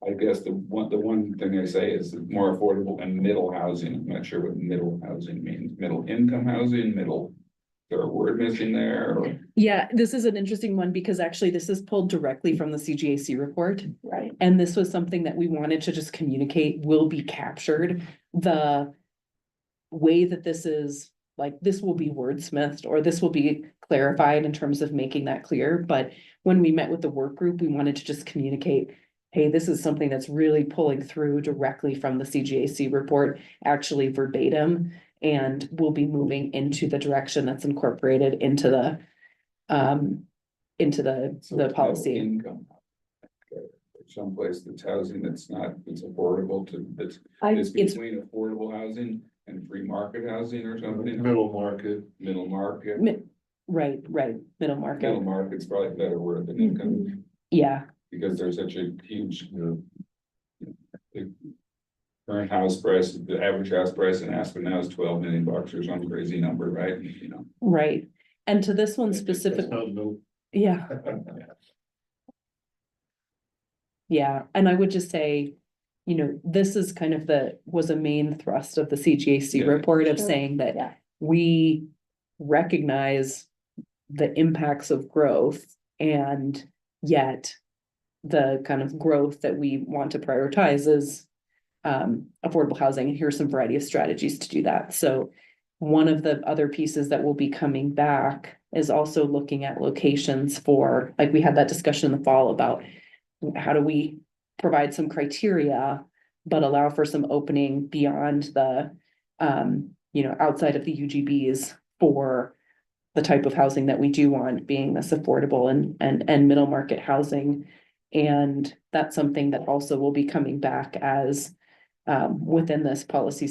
I guess the one thing I say is more affordable and middle housing. I'm not sure what middle housing means. Middle income housing, middle. Is there a word missing there? Or? Yeah, this is an interesting one because actually this is pulled directly from the CGAC report. Right. And this was something that we wanted to just communicate will be captured. The way that this is, like, this will be wordsmithed, or this will be clarified in terms of making that clear. But when we met with the work group, we wanted to just communicate, hey, this is something that's really pulling through directly from the CGAC report, actually verbatim, and we'll be moving into the direction that's incorporated into the policy. Income. Someplace that's housing it's affordable to, it's It's between affordable housing and free market housing or something. Middle market. Middle market. right, middle market. Middle market's probably a better word than income, Yeah, because there's such a huge, the current house price, the average house price in Aspen now is $12 million or some crazy number, right? right. And to this one That's specifically, not middle. Yeah, yeah, and I would just say, you know, this is kind of was a main thrust of the CGAC Yeah. report of Sure. saying Yeah. that we recognize the impacts of growth, and yet the kind of growth that we want to prioritize is affordable housing, and here's some variety of strategies to do that. So one of the other pieces that will be coming back is also looking at locations for, like, we had that discussion in the fall about how do we provide some criteria, but allow for some opening beyond the, you know, outside of the UGBs for the type of housing that we do want, being this affordable and middle market housing. And that's something that also will be coming back as within this policy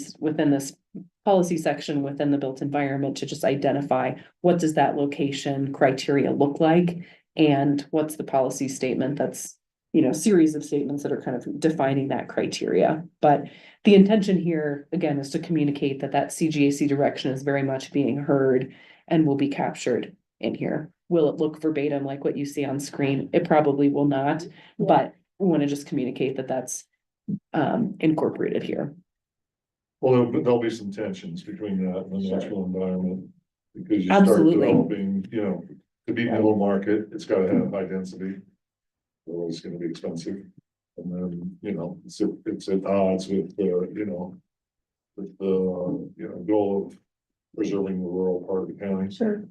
section within the built environment, to just identify what does that location criteria look like, and what's the policy statement that's, you know, series of statements that are kind of defining that criteria. But the intention here, again, is to communicate that that CGAC direction is very much being heard and will be captured in here. Will it look verbatim like what you see on screen? It probably will not, but we want to just communicate that that's incorporated here. Well, there'll be some tensions between that and the natural environment. Because you start Absolutely. developing, you know, to be middle market, it's gotta have high density. Or it's gonna be expensive. And then, you know, it's at odds with the, you know, with the, you know, goal of preserving the rural part of the county. Sure.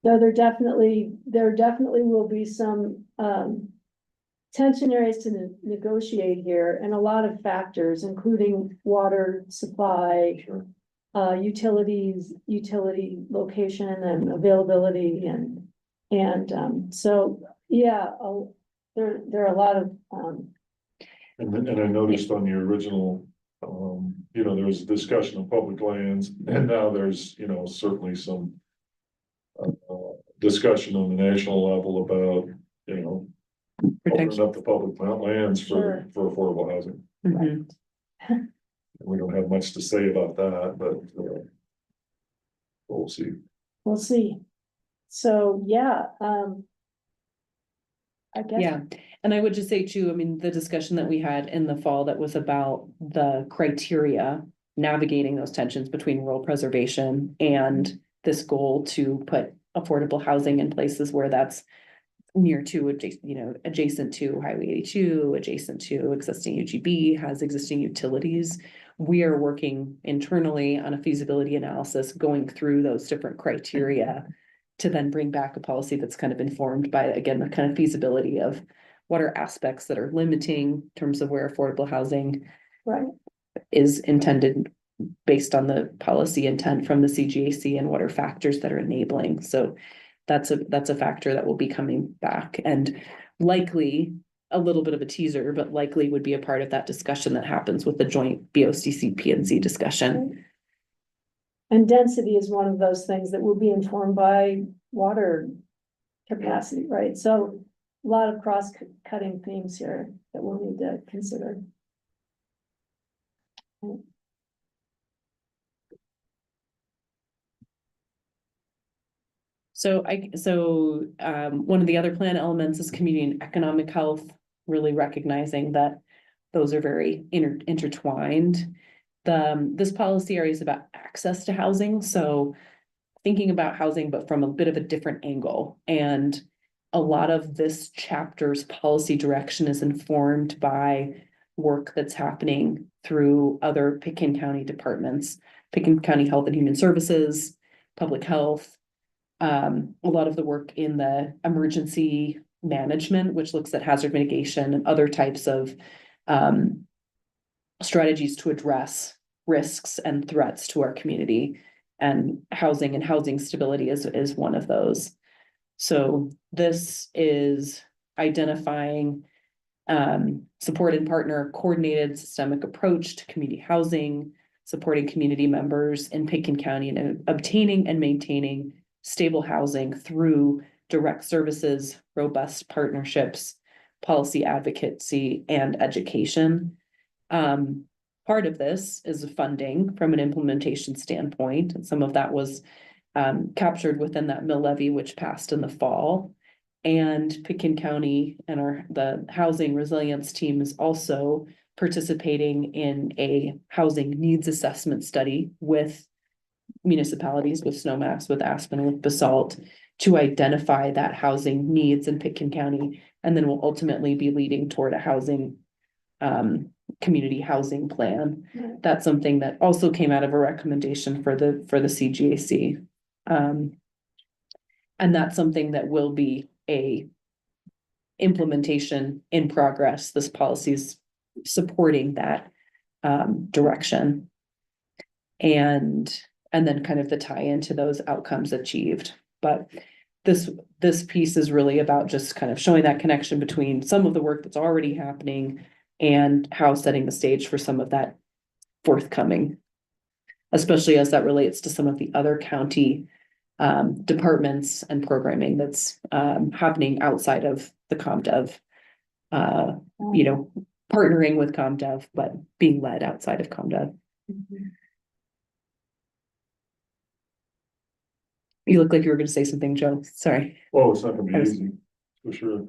No, there definitely will be some, tension areas to negotiate here, and a lot of factors, including water supply, Sure. utility location and availability, so, yeah, there are a lot of, And I noticed on your original, you know, there was a discussion of public lands, and now there's, you know, certainly some. Discussion on the national level about, you know, opening Protection. up the public lands for affordable housing. Mhm. We don't have much to say about that, but we'll see. we'll see. So, yeah, I guess. Yeah, and I would just say too, I mean, the discussion that we had in the fall that was about the criteria, navigating those tensions between rural preservation and this goal to put affordable housing in places where that's near to, adjacent to Highway 82, adjacent to existing UGB, has existing utilities. We are working internally on a feasibility analysis, going through those different criteria to then bring back a policy that's kind of informed by, again, the kind of feasibility of what are aspects that are limiting in terms of where affordable housing Right. is intended based on the policy intent from the CGAC, and what are factors that are enabling. So that's a factor that will be coming back, and likely a little bit of a teaser, but likely would be a part of that discussion that happens with the joint BOCC PNC discussion. And density is one of those things that will be informed by water capacity, right? So a lot of cross-cutting themes here that we'll need to consider. So one of the other plan elements is community and economic health, really recognizing that those are very intertwined. This policy area is about access to housing, so thinking about housing, but from a bit of a different angle. And a lot of this chapter's policy direction is informed by work that's happening through other Pitkin County departments, Pitkin County Health and Human Services, Public Health, a lot of the work in the emergency management, which looks at hazard mitigation and other types of strategies to address risks and threats to our community, and housing stability is one of those. So this is identifying support and partner coordinated systemic approach to community housing, supporting community members in Pitkin County and obtaining and maintaining stable housing through direct services, robust partnerships, policy advocacy, and education. Part of this is funding from an implementation standpoint, and some of that was captured within that mill levy, which passed in the fall. And Pitkin County and the housing resilience team is also participating in a housing needs assessment study with municipalities, with Snowmass, with Aspen, with Basalt, to identify that housing needs in Pitkin County, and then will ultimately be leading toward a housing community housing plan. Right. That's something that also came out of a recommendation for the CGAC. And that's something that will be a implementation in progress. This policy is supporting that direction. And then kind of the tie into those outcomes achieved. But this piece is really about just kind of showing that connection between some of the work that's already happening and how setting the stage for some of that forthcoming, especially as that relates to some of the other county departments and programming that's happening outside of the ComDev, partnering with ComDev, but being led outside of ComDev. You look like you were going to say something, Joe. Sorry. Well, it's not gonna be I was- easy, for sure.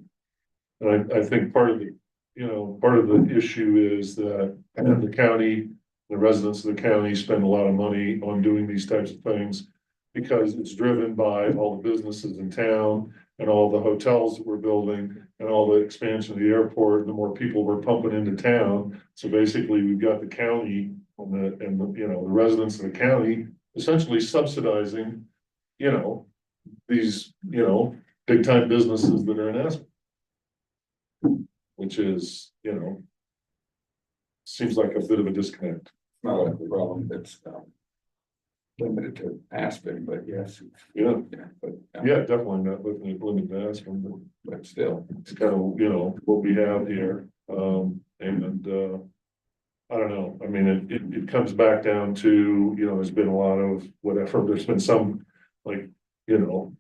And I think part of the issue is that the county, the residents of the county spend a lot of money on doing these types of things. Because it's driven by all the businesses in town and all the hotels that we're building and all the expansion of the airport, the more people we're pumping into town. So basically, we've got the county and the residents of the county essentially subsidizing, these, big time businesses that are in Aspen. Which is, seems like a bit of a disconnect. Not like the problem that's limited to Aspen, but yes. Yeah, But yeah, definitely not limited to Aspen, but still, it's kind of, what we have here, I don't know, I mean, it comes back down to, there's been a lot of whatever, there's been some, like, and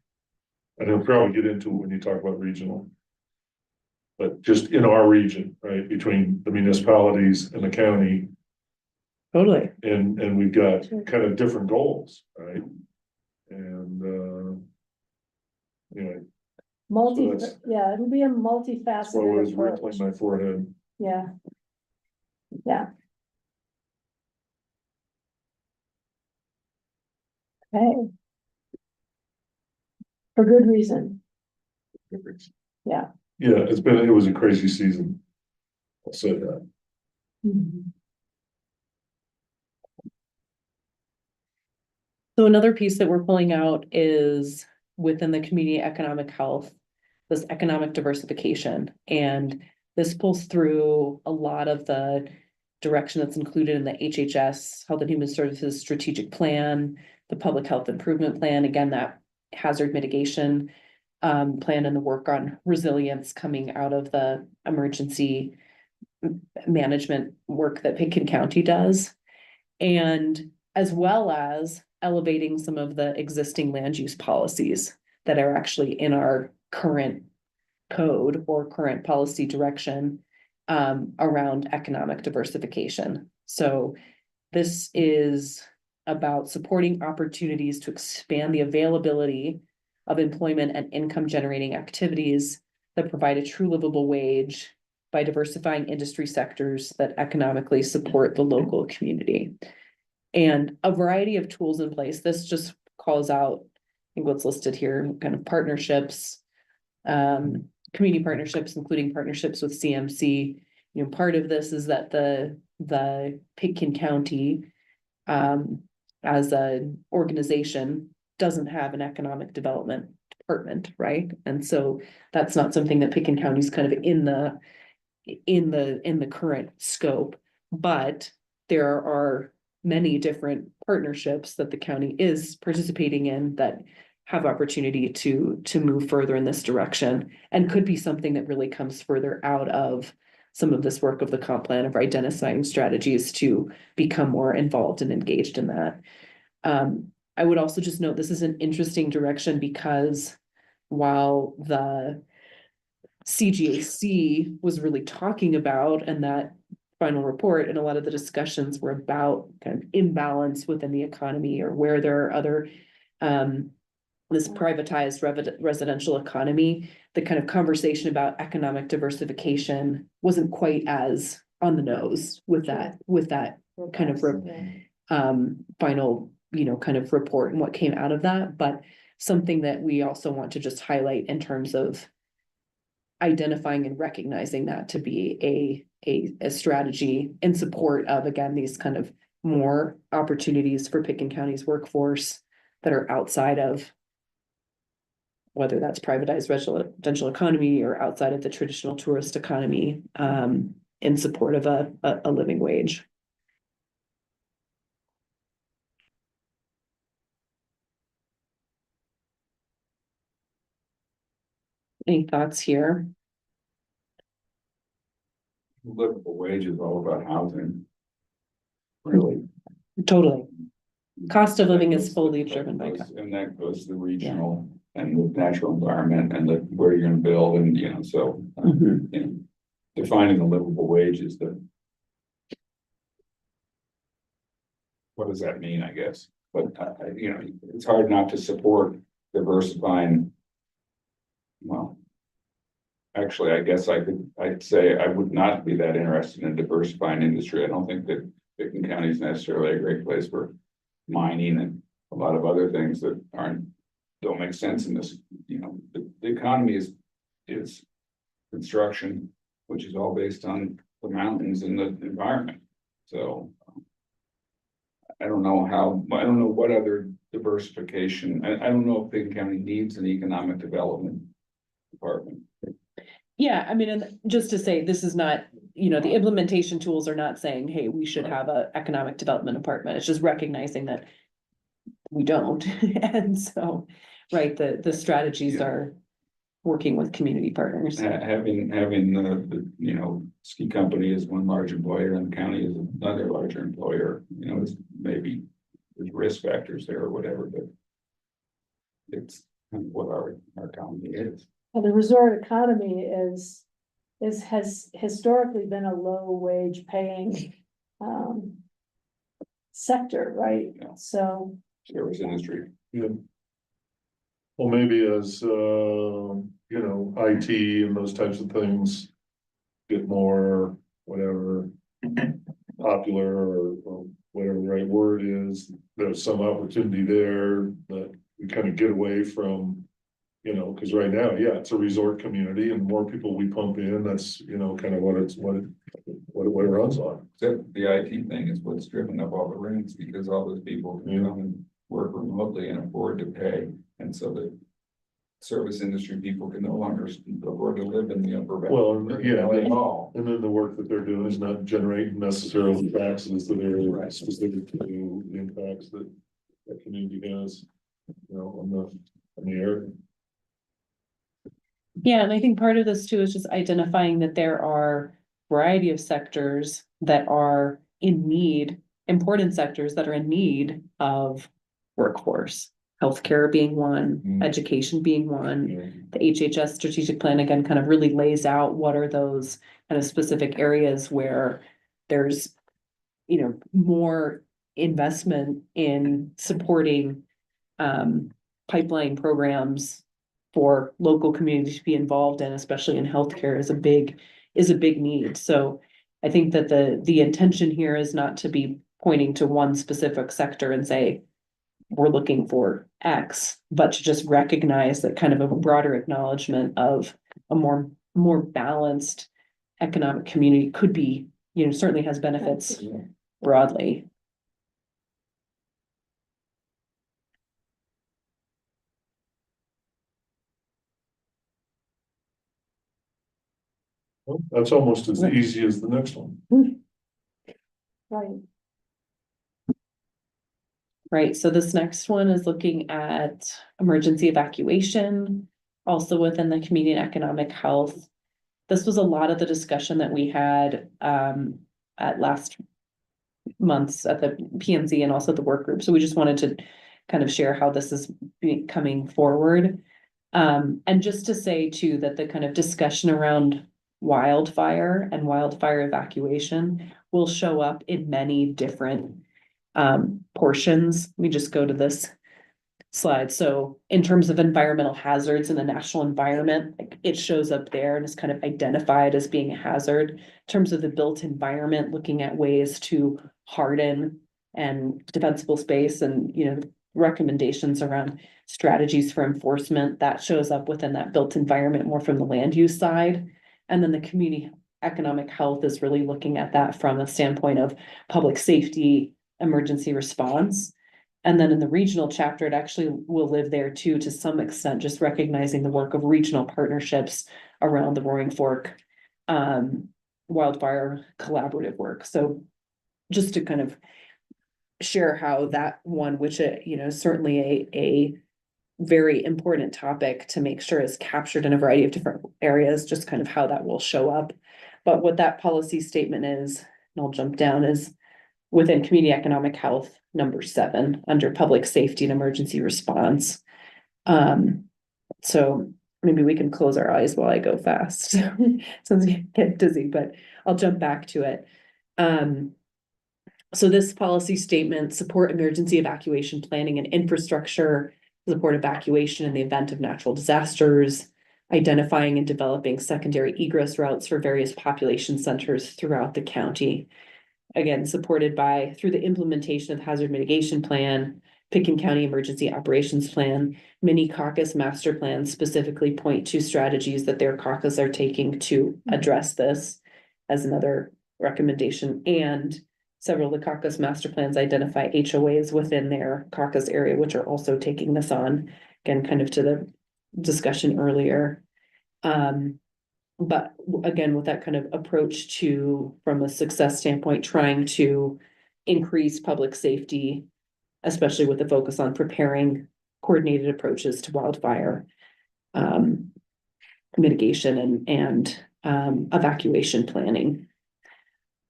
he'll probably get into it when you talk about regional. But just in our region, right, between the municipalities and the county, Totally. and we've got Sure. kind of different goals, right? And, anyway, that's- It'll be a so I multifaceted was approach. wrinkling my forehead. Yeah. Yeah. Okay. For good reason. Yeah. Yeah, it was a crazy season. I'll say that. So another piece that we're pulling out is within the community economic health, this economic diversification. And this pulls through a lot of the direction that's included in the HHS, Health and Human Services Strategic Plan, the Public Health Improvement Plan, again, that hazard mitigation plan and the work on resilience coming out of the emergency management work that Pitkin County does. And as well as elevating some of the existing land use policies that are actually in our current code or current policy direction around economic diversification. So this is about supporting opportunities to expand the availability of employment and income generating activities that provide a true livable wage by diversifying industry sectors that economically support the local community. And a variety of tools in place. This just calls out, I think what's listed here, kind of partnerships, community partnerships, including partnerships with CMC. Part of this is that the Pitkin County, as an organization, doesn't have an economic development department, right? And so that's not something that Pitkin County is kind of in the current scope, but there are many different partnerships that the county is participating in that have opportunity to move further in this direction, and could be something that really comes further out of some of this work of the comp plan of identifying strategies to become more involved and engaged in that. I would also just note this is an interesting direction because while the CGAC was really talking about, and that final report and a lot of the discussions were about kind of imbalance within the economy, or where there are other this privatized residential economy, the kind of conversation about economic diversification wasn't quite as on the nose with that kind of final, kind of report and what came out of that, but something that we also want to just highlight in terms of identifying and recognizing that to be a strategy in support of, again, these kind of more opportunities for Picken County's workforce that are outside of whether that's privatized residential economy or outside of the traditional tourist economy, in support of a living wage. Any thoughts here? Livable wage is all about housing. Really. Totally. Cost of living That is goes- fully that driven by. goes- And that goes to the regional and the natural environment and the, where you're gonna build and, so. Mhm. Defining a livable wage is the. What does that mean, I guess? But, it's hard not to support diversifying. Well. Actually, I guess I'd say I would not be that interested in diversifying industry. I don't think that Picken County is necessarily a great place for mining and a lot of other things that don't make sense in this, the economy is construction, which is all based on the mountains and the environment. So I don't know what other diversification, I don't know if Picken County needs an economic development department. Yeah, I mean, and just to say, this is not, the implementation tools are not saying, hey, we should have a economic development department. It's just recognizing that we don't. And so, right, the strategies are working with community partners. Having the ski company is one large employer and the county is another larger employer, it's maybe there's risk factors there or whatever, but it's kind of what our county is. Well, the resort economy has historically been a low wage paying, sector, right? Yeah. So, Service industry. Yeah. Well, maybe as, IT and those types of things get more, whatever, popular or whatever the right word is, there's some opportunity there that we kind of get away from, because right now, yeah, it's a resort community and the more people we pump in, that's, kind of what it runs on. Except the IT thing is what's driven up all the rents because all those people can come and work remotely and afford to pay. And so the service industry people can no longer afford to live in the upper. Well, yeah, At all. and then the work that they're doing is not generating necessarily taxes that are Right. specific to the impacts that that community has, on the area. Yeah, and I think part of this too is just identifying that there are variety of sectors that are in need, important sectors that are in need of workforce. Healthcare being one, education being one. The HHS strategic plan again kind of really lays out what are those kind of specific areas where there's, more investment in supporting pipeline programs for local communities to be involved in, especially in healthcare, is a big need. So I think that the intention here is not to be pointing to one specific sector and say, we're looking for X, but to just recognize that kind of a broader acknowledgement of a more balanced economic community could be, certainly has benefits broadly. Well, that's almost as easy as the next one. right, Right, so this next one is looking at emergency evacuation, also within the community and economic health. This was a lot of the discussion that we had at last month's at the PMZ and also the work group. So we just wanted to kind of share how this is coming forward. And just to say too, that the kind of discussion around wildfire and wildfire evacuation will show up in many different portions. We just go to this slide. So in terms of environmental hazards in the national environment, like, it shows up there and is kind of identified as being a hazard. In terms of the built environment, looking at ways to harden and defensible space and, recommendations around strategies for enforcement, that shows up within that built environment more from the land use side. And then the community economic health is really looking at that from a standpoint of public safety, emergency response. And then in the regional chapter, it actually will live there too, to some extent, just recognizing the work of regional partnerships around the Roaring Fork wildfire collaborative work. So just to kind of share how that one, which, certainly a very important topic to make sure is captured in a variety of different areas, just kind of how that will show up. But what that policy statement is, and I'll jump down, is within community economic health, number 7, under public safety and emergency response. So maybe we can close our eyes while I go fast. Sounds get dizzy, but I'll jump back to it. So this policy statement: support emergency evacuation planning and infrastructure, support evacuation in the event of natural disasters, identifying and developing secondary egress routes for various population centers throughout the county. Again, supported by, through the implementation of hazard mitigation plan, Pitkin County Emergency Operations Plan. Many caucus master plans specifically point to strategies that their caucus are taking to address this as another recommendation. And several of the caucus master plans identify HOAs within their caucus area, which are also taking this on. Again, kind of to the discussion earlier. But again, with that kind of approach to, from a success standpoint, trying to increase public safety, especially with the focus on preparing coordinated approaches to wildfire mitigation and evacuation planning.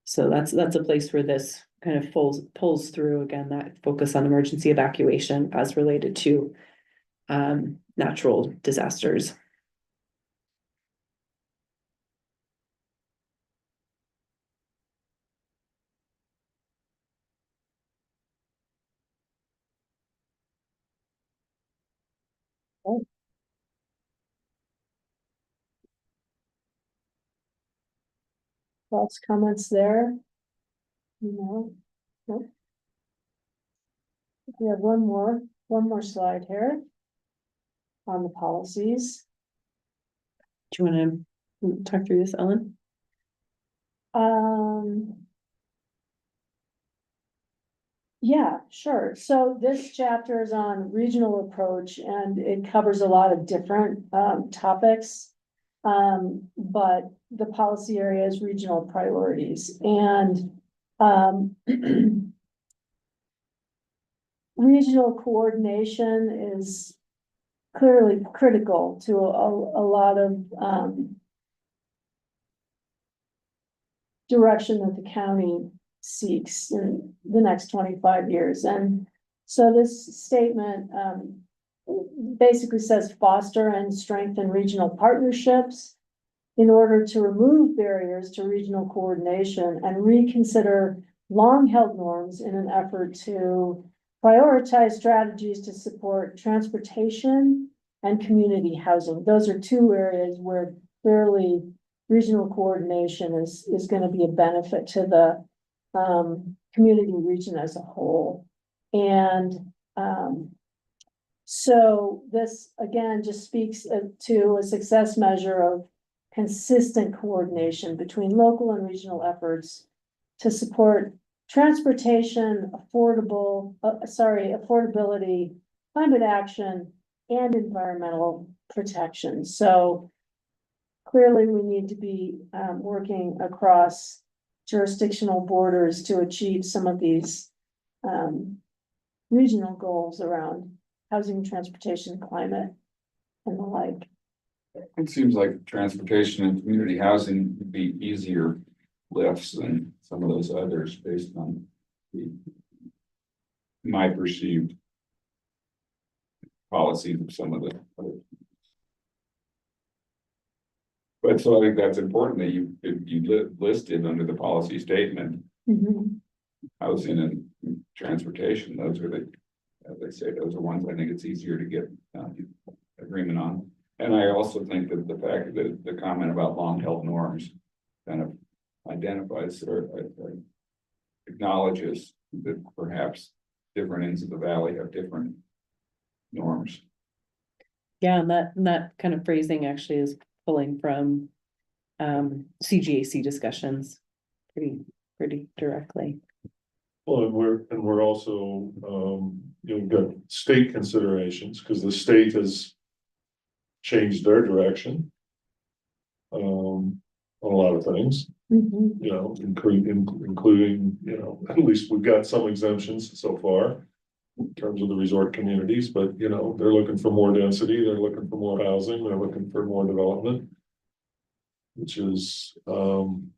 So that's a place where this kind of pulls through, again, that focus on emergency evacuation as related to natural disasters. Thoughts, comments there? No. Nope. We have one more slide here on the policies. Do you want to talk through this, Ellen? Yeah, sure. So this chapter is on regional approach and it covers a lot of different topics. But the policy area is regional priorities, and regional coordination is clearly critical to a lot of direction that the county seeks in the next 25 years. And so this statement basically says foster and strengthen regional partnerships in order to remove barriers to regional coordination and reconsider long-held norms in an effort to prioritize strategies to support transportation and community housing. Those are two areas where clearly regional coordination is going to be a benefit to the community region as a whole. And so this again just speaks to a success measure of consistent coordination between local and regional efforts to support transportation, affordability, climate action, and environmental protection. So clearly we need to be working across jurisdictional borders to achieve some of these regional goals around housing, transportation, climate, and the like. It seems like transportation and community housing would be easier lifts than some of those others based on my perceived policies of some of the others. But so I think that's important that you listed under the policy statement, housing and transportation. Those are as I say, those are ones I think it's easier to get agreement on. And I also think that the fact that the comment about long-held norms kind of identifies or acknowledges that perhaps different ends of the valley have different norms. Yeah, and that kind of phrasing actually is pulling from CGAC discussions pretty directly. Well, and we're also, you've got state considerations, because the state has changed their direction. On a lot of things, Mhm. you know, including, you know, at least we've got some exemptions so far. In terms of the resort communities, but you know, they're looking for more density, they're looking for more housing, they're looking for more development. Which is, in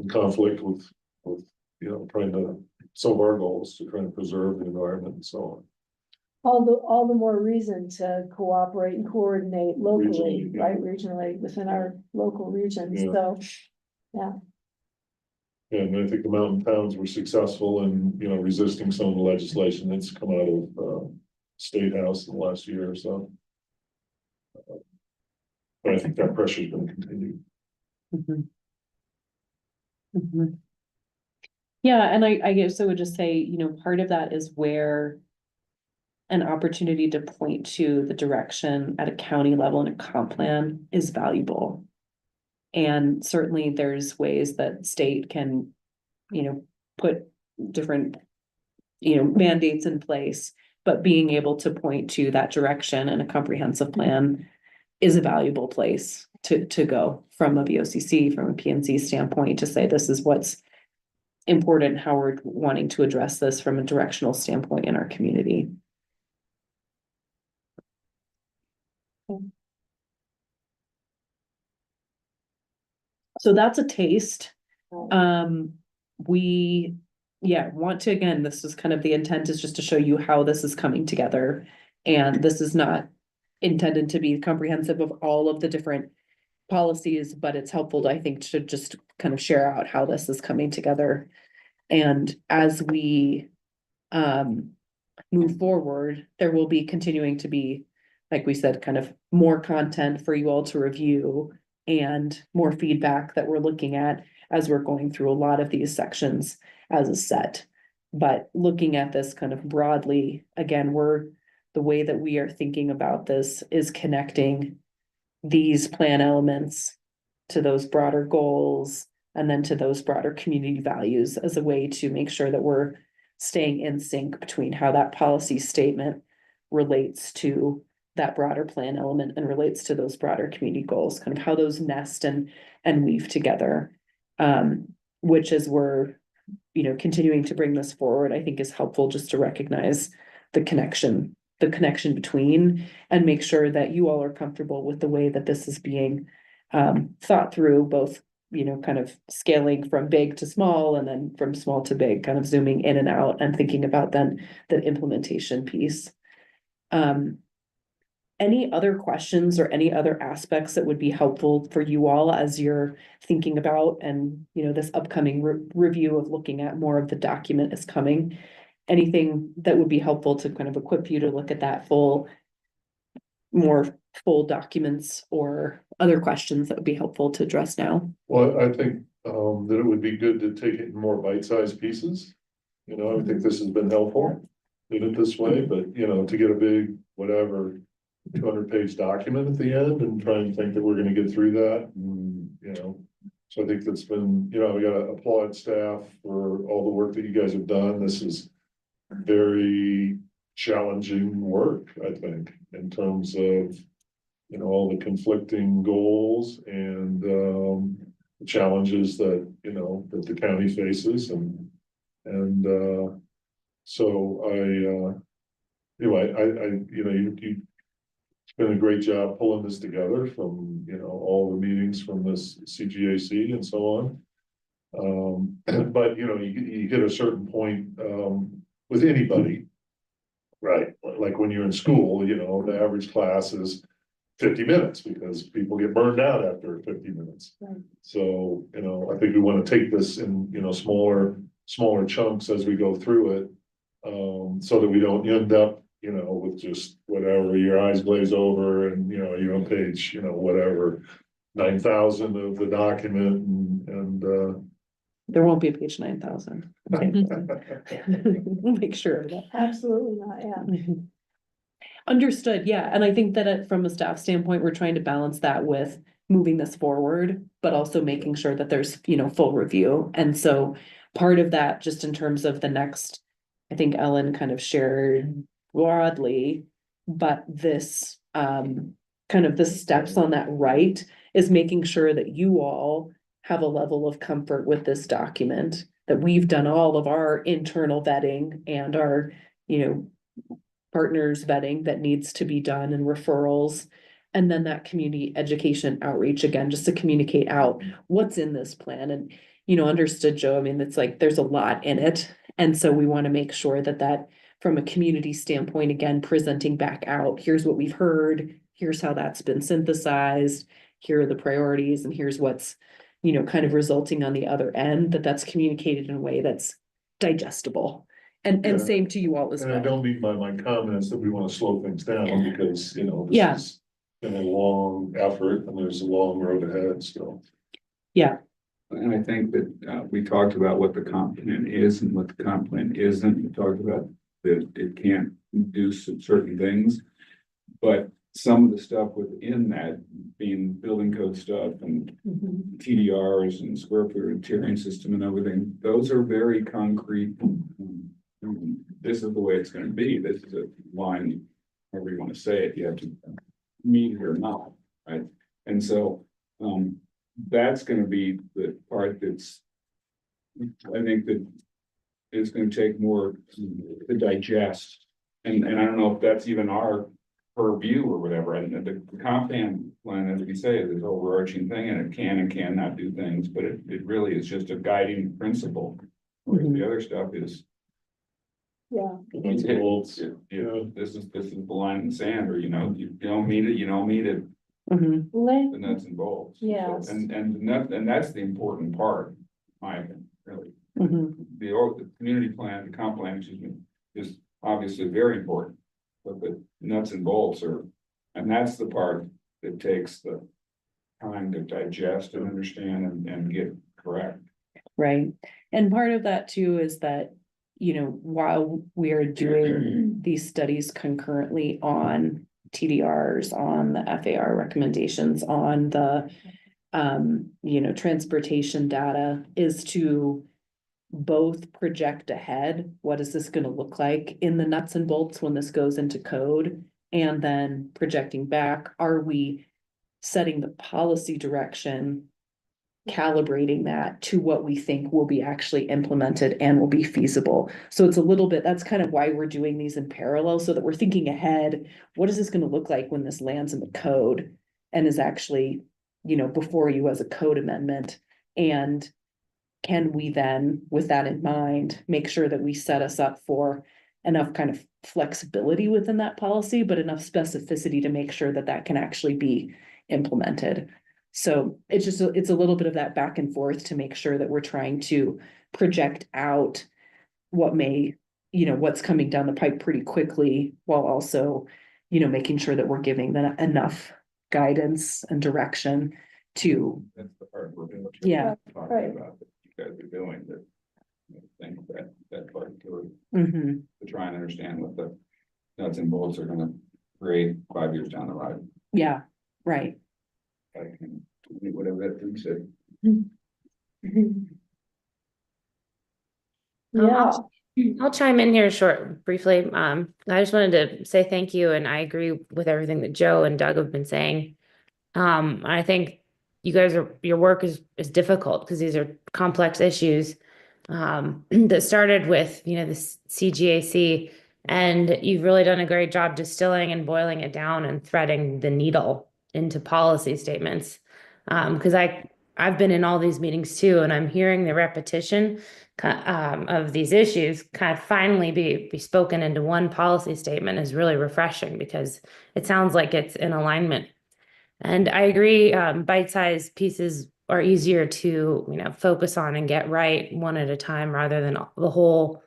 conflict with, you know, trying to, some of our goals to try and preserve the environment and so on. All the more reason to cooperate and coordinate locally, Regionally, yeah. right, regionally, within our local regions, Yeah. so. And I think the mountain towns were successful in, you know, resisting some of the legislation that's come out of, State House in the last year or so. But I think that pressure is going to continue. Mhm. Mhm. Yeah, and I guess I would just say, you know, part of that is where an opportunity to point to the direction at a county level and a comp plan is valuable. And certainly there's ways that state can, you know, put different, you know, mandates in place, but being able to point to that direction and a comprehensive plan is a valuable place to go from a VOCC, from a PNC standpoint, to say this is what's important, how we're wanting to address this from a directional standpoint in our community. So that's a taste. We, want to, again, this is kind of the intent is just to show you how this is coming together. And this is not intended to be comprehensive of all of the different policies, but it's helpful, I think, to just kind of share out how this is coming together. And as we move forward, there will be continuing to be, like we said, kind of more content for you all to review and more feedback that we're looking at as we're going through a lot of these sections as a set. But looking at this kind of broadly, again, the way that we are thinking about this is connecting these plan elements to those broader goals and then to those broader community values as a way to make sure that we're staying in sync between how that policy statement relates to that broader plan element and relates to those broader community goals, kind of how those nest and weave together. Which as we're, you know, continuing to bring this forward, I think is helpful just to recognize the connection between and make sure that you all are comfortable with the way that this is being thought through, both, you know, kind of scaling from big to small and then from small to big, kind of zooming in and out and thinking about then the implementation piece. Any other questions or any other aspects that would be helpful for you all as you're thinking about, and, you know, this upcoming review of looking at more of the document is coming? Anything that would be helpful to kind of equip you to look at that more full documents, or other questions that would be helpful to address now? Well, I think, that it would be good to take it in more bite-sized pieces. You know, I think this has been helpful, did it this way, but you know, to get a big, whatever, 200-page document at the end and try and think that we're gonna get through that, and, you know. So I think that's been, you know, we gotta applaud staff for all the work that you guys have done. This is very challenging work, I think, in terms of, you know, all the conflicting goals and, the challenges that, you know, that the county faces and, so anyway, you know, you've been a great job pulling this together from, you know, all the meetings from this CGAC and so on. But, you know, you hit a certain point, with anybody, right? Like when you're in school, you know, the average class is 50 minutes because people get burned out after 50 minutes. Right. So, you know, I think we want to take this in, you know, smaller chunks as we go through it. So that we don't end up, with just whatever, your eyes glaze over and, you're on page, whatever. 9,000 of the document and. There won't be a page 9,000. We'll make sure of that. Absolutely not, yeah. Understood, yeah, and I think that from a staff standpoint, we're trying to balance that with moving this forward, but also making sure that there's, full review. And so part of that, just in terms of the next, I think Ellen kind of shared broadly, but this kind of the steps on that right is making sure that you all have a level of comfort with this document, that we've done all of our internal vetting and our, partners vetting that needs to be done and referrals. And then that community education outreach, again, just to communicate out what's in this plan. And, understood, Joe, I mean, it's like, there's a lot in it. And so we want to make sure that from a community standpoint, again, presenting back out, here's what we've heard, here's how that's been synthesized, here are the priorities, and here's what's, kind of resulting on the other end, that's communicated in a way that's digestible. And Yeah. same to you all as And I well. don't mean by my comments that we want to slow things down because, this Yeah. has been a long effort and there's a long road ahead still. Yeah, And I think that we talked about what the comp plan is and what the comp plan isn't. We talked about that it can't do certain things. But some of the stuff within that, being building code stuff and TDRs and square footage tiering system and everything, those are very concrete. This is the way it's gonna be. This is a line, however you wanna say it, you have to meet it or not, right? And so, that's gonna be the part that's, I think that is gonna take more to digest. And I don't know if that's even our purview or whatever, and the comp plan, as we say, is this overarching thing, and it can and cannot do things, but it really is just a guiding principle. Whereas the other stuff is, Yeah, Nuts and bolts. this is the line in the sand, or you don't meet it, mhm, the nuts and bolts. So, Yes. and that's the important part, in my opinion, really. mhm. The community plan, the comp plan, excuse me, is obviously very important. But the nuts and bolts and that's the part that takes the time to digest and understand and get correct. Right, and part of that too is that, while we are doing these studies concurrently on TDRs, on the FAR recommendations, on the transportation data, is to both project ahead, what is this gonna look like in the nuts and bolts when this goes into code? And then projecting back, are we setting the policy direction, calibrating that to what we think will be actually implemented and will be feasible? So it's a little bit, that's kind of why we're doing these in parallel, so that we're thinking ahead, what is this gonna look like when this lands in the code and is actually, before you as a code amendment? And can we then, with that in mind, make sure that we set us up for enough kind of flexibility within that policy, but enough specificity to make sure that can actually be implemented? So it's just, it's a little bit of that back and forth to make sure that we're trying to project out what may, what's coming down the pipe pretty quickly, while also, making sure that we're giving them enough guidance and direction to, That's the part we're doing. Yeah. Talking Right. about that you guys are doing that. I think that part to mhm, try and understand what the nuts and bolts are gonna create 5 years down the road. yeah, right. Whatever that thing said. yeah, I'll chime in here briefly. I just wanted to say thank you, and I agree with everything that Joe and Doug have been saying. I think you guys your work is difficult because these are complex issues that started with, the CGAC, and you've really done a great job distilling and boiling it down and threading the needle into policy statements. Because I've been in all these meetings too, and I'm hearing the repetition of these issues kind of finally be spoken into one policy statement is really refreshing, because it sounds like it's in alignment. And I agree, bite-sized pieces are easier to, focus on and get right one at a time, rather than the whole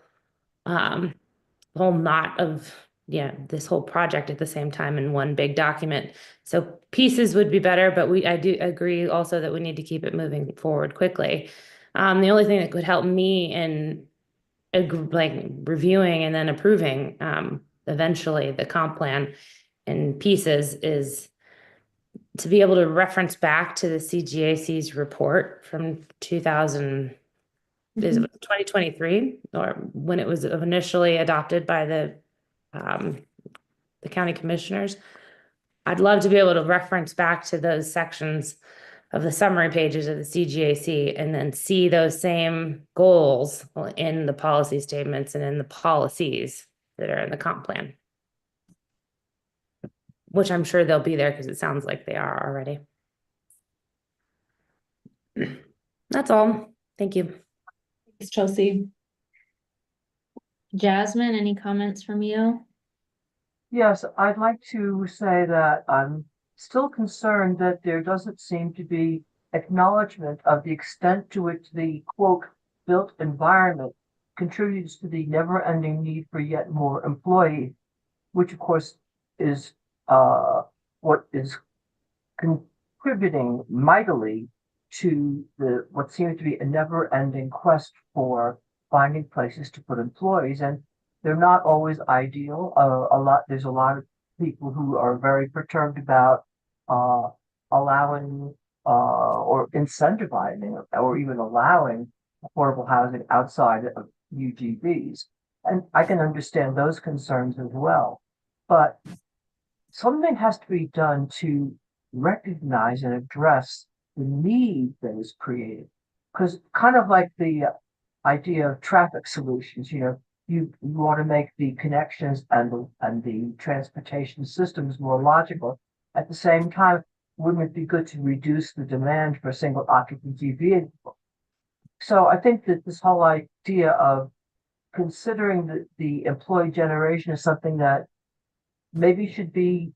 whole knot of, this whole project at the same time in one big document. So pieces would be better, but I do agree also that we need to keep it moving forward quickly. The only thing that could help me in like reviewing and then approving, eventually the comp plan in pieces is to be able to reference back to the CGAC's report from 2023, or when it was initially adopted by the county commissioners. I'd love to be able to reference back to those sections of the summary pages of the CGAC and then see those same goals in the policy statements and in the policies that are in the comp plan. Which I'm sure they'll be there because it sounds like they are already. That's all. Thank you. Thanks, Chelsea. Jasmine, any comments from you? Yes, I'd like to say that I'm still concerned that there doesn't seem to be acknowledgement of the extent to which the quote built environment contributes to the never-ending need for yet more employees, which of course is what is contributing mightily to what seems to be a never-ending quest for finding places to put employees, and they're not always ideal. There's a lot of people who are very perturbed about allowing or incentivizing or even allowing affordable housing outside of UGBs, and I can understand those concerns as well. But something has to be done to recognize and address the need that is created, because kind of like the idea of traffic solutions, you want to make the connections and the transportation systems more logical. At the same time, wouldn't it be good to reduce the demand for single occupancy vehicles? So I think that this whole idea of considering the employee generation is something that maybe should be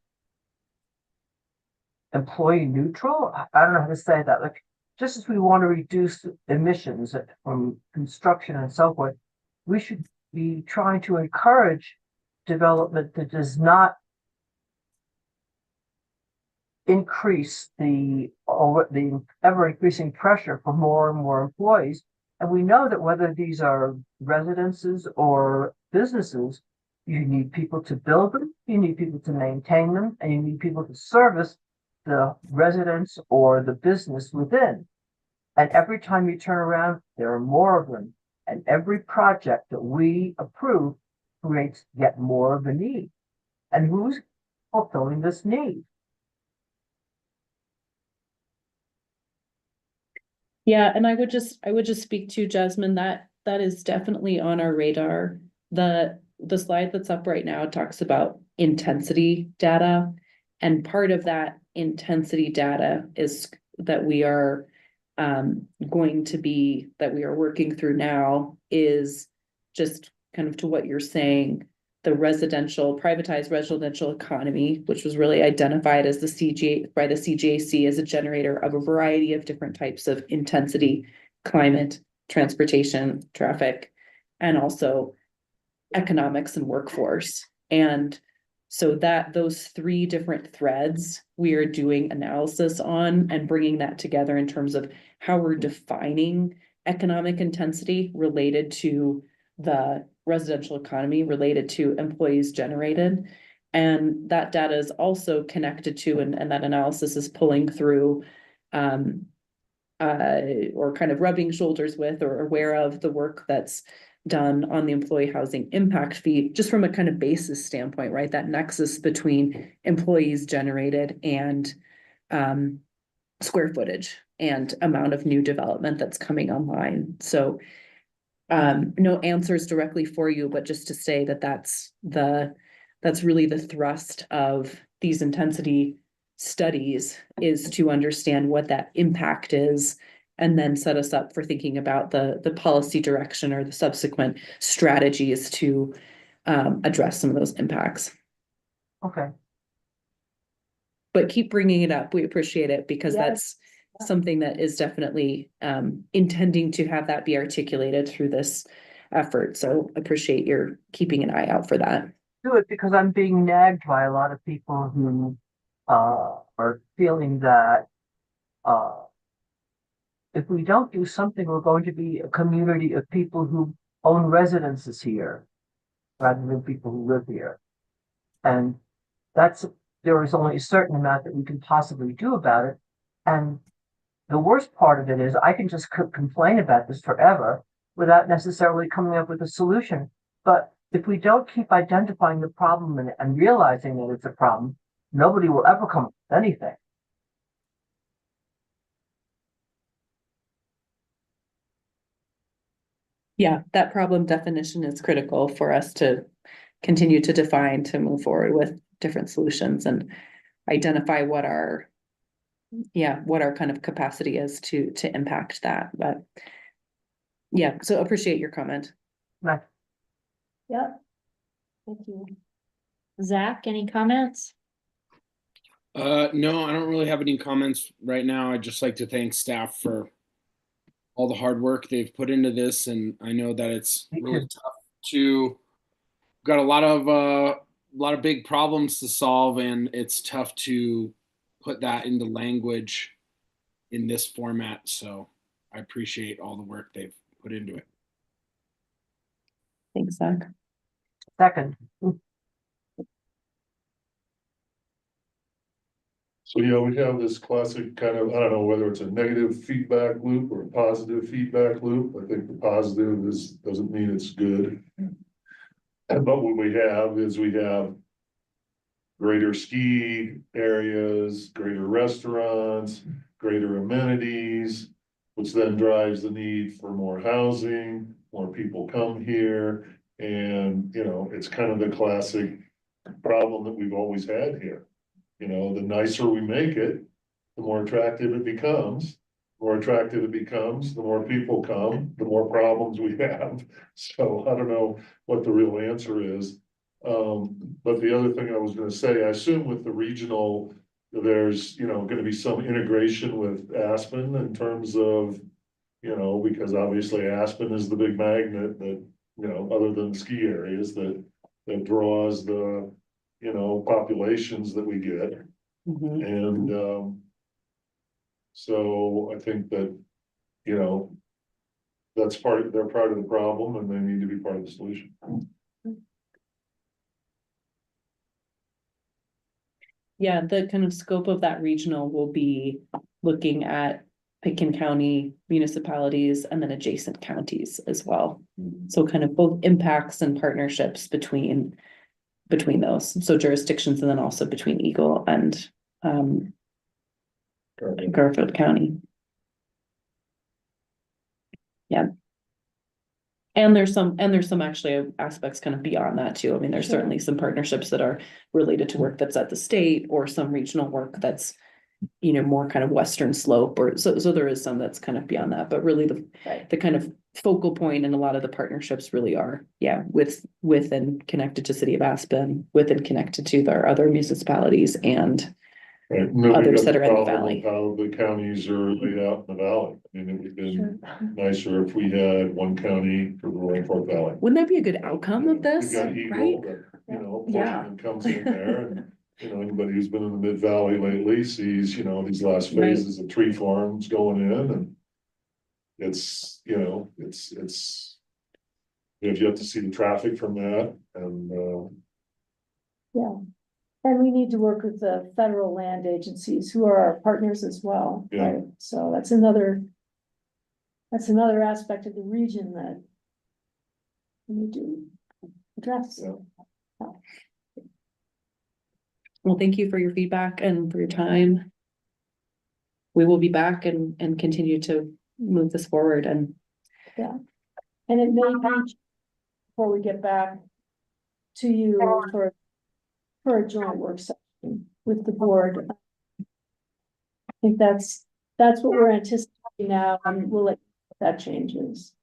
employee neutral. I don't know how to say that. Like, just as we want to reduce emissions from construction and so forth, we should be trying to encourage development that does not increase the ever increasing pressure for more and more employees. And we know that whether these are residences or businesses, you need people to build them, you need people to maintain them, and you need people to service the residents or the business within. And every time you turn around, there are more of them. And every project that we approve creates yet more of a need. And who's fulfilling this need? Yeah, and I would just speak to Jasmine, that is definitely on our radar. The slide that's up right now talks about intensity data, and part of that intensity data is that we are working through now is just kind of to what you're saying, the privatized residential economy, which was really identified as by the CGAC as a generator of a variety of different types of intensity, climate, transportation, traffic, and also economics and workforce. And so those three different threads we are doing analysis on and bringing that together in terms of how we're defining economic intensity related to the residential economy, related to employees generated. And that data is also connected to, and that analysis is pulling through or kind of rubbing shoulders with or aware of the work that's done on the employee housing impact fee, just from a kind of basis standpoint, right? That nexus between employees generated and square footage and amount of new development that's coming online. So no answers directly for you, but just to say that that's really the thrust of these intensity studies, is to understand what that impact is and then set us up for thinking about the policy direction or the subsequent strategies to address some of those impacts. Okay. But keep bringing it up. We appreciate it, because Yes. that's something that is definitely intending to have that be articulated through this effort. So appreciate your keeping an eye out for that. Do it because I'm being nagged by a lot of people who are feeling that if we don't do something, we're going to be a community of people who own residences here rather than people who live here. And there is only a certain amount that we can possibly do about it. And the worst part of it is I can just complain about this forever without necessarily coming up with a solution. But if we don't keep identifying the problem and realizing that it's a problem, nobody will ever come up with anything. Yeah, that problem definition is critical for us to continue to define, to move forward with different solutions and identify what our kind of capacity is to impact that. But yeah, so appreciate your comment. Right. Yep. Thank you. Zach, any comments? No, I don't really have any comments right now. I'd just like to thank staff for all the hard work they've put into this, and I know that it's really tough to got a lot of big problems to solve, and it's tough to put that into language in this format. So I appreciate all the work they've put into it. Thanks, Zach. Second. So, yeah, we have this classic kind of, I don't know whether it's a negative feedback loop or a positive feedback loop. I think the positive doesn't mean it's good. But what we have is we have greater ski areas, greater restaurants, greater amenities, which then drives the need for more housing, more people come here. And, you know, it's kind of the classic problem that we've always had here. You know, the nicer we make it, the more attractive it becomes. The more attractive it becomes, the more people come, the more problems we have. So I don't know what the real answer is. But the other thing I was gonna say, I assume with the regional, there's, you know, gonna be some integration with Aspen in terms of, you know, because obviously Aspen is the big magnet that, you know, other than ski areas that draws the, you know, populations that we get. Mhm. And so I think that, you know, they're part of the problem and they need to be part of the solution. Yeah, the kind of scope of that regional will be looking at Pitkin County municipalities and then adjacent counties as well. So kind of both impacts and partnerships between those, so jurisdictions and then also between Eagle and Garfield County. Yeah. And there's some actually aspects kind of beyond that too. I mean, there's certainly some partnerships that are related to work that's at the state or some regional work that's, you know, more kind of western slope or so there is some that's kind of beyond that, but really the kind of focal point in a lot of the partnerships really are, with and connected to City of Aspen, with and connected to their other municipalities and others that are in the valley. How the counties are laid out in the valley. I mean, it would have been nicer if we had one county for the Roaring Fork Valley. Wouldn't that be a good outcome of this? We've got Eagle, right? that, you know, Yeah. Portland comes in there and, you know, anybody who's been in the Mid Valley lately sees, you know, these last Right. phases of tree farms going in and it's, you know, it's, you have to see the traffic from that and, Yeah. And we need to work with the federal land agencies who are our partners as well, Yeah. right? So that's another aspect of the region that we need to address. Yeah. Well, thank you for your feedback and for your time. We will be back and continue to move this forward and And it may be before we get back to you for a joint work session with the board. I think that's what we're anticipating now, and we'll let you know if that changes.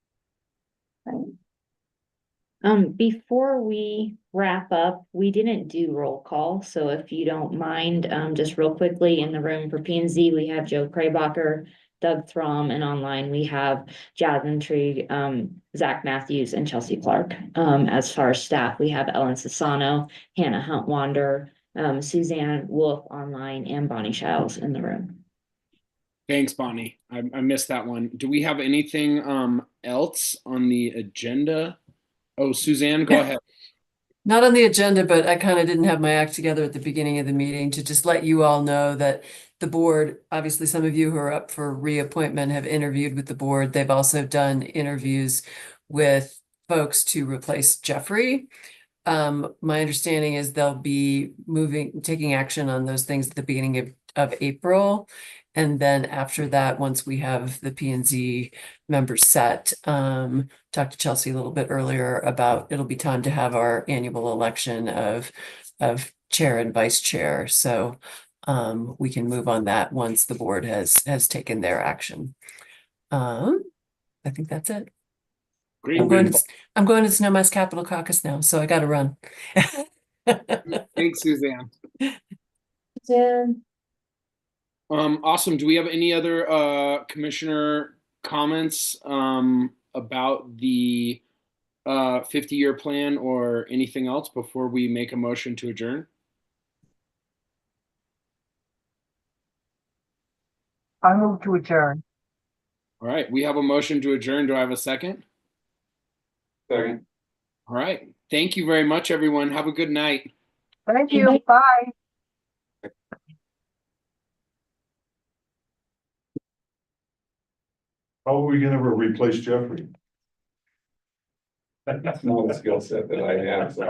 Right. Before we wrap up, we didn't do roll call, so if you don't mind, just real quickly in the room for P and Z, we have Joe Kraybacher, Doug Throm, and online we have Jasmine Tree, Zach Matthews, and Chelsea Clark. As far as staff, we have Ellen Sassano, Hannah Hunt Wander, Suzanne Wolf online, and Bonnie Shiles in the room. Thanks, Bonnie. I missed that one. Do we have anything else on the agenda? Oh, Suzanne, go ahead. Not on the agenda, but I kind of didn't have my act together at the beginning of the meeting to just let you all know that the board, obviously some of you who are up for reappointment have interviewed with the board. They've also done interviews with folks to replace Jeffrey. My understanding is they'll be taking action on those things at the beginning of April. And then after that, once we have the P and Z members set, talked to Chelsea a little bit earlier about it'll be time to have our annual election of chair and vice chair. So we can move on that once the board has taken their action. I think that's it. Great. I'm going to Snowmass Capital Caucus now, so I got to run. Thanks, Suzanne. Jen, Awesome. Do we have any other commissioner comments about the 50-year plan or anything else before we make a motion to adjourn? I move to adjourn. All right, we have a motion to adjourn. Do I have a second? Second. All right. Thank you very much, everyone. Have a good night. Thank you. Bye. How are we gonna replace Jeffrey? That's not a skill set that I have, so.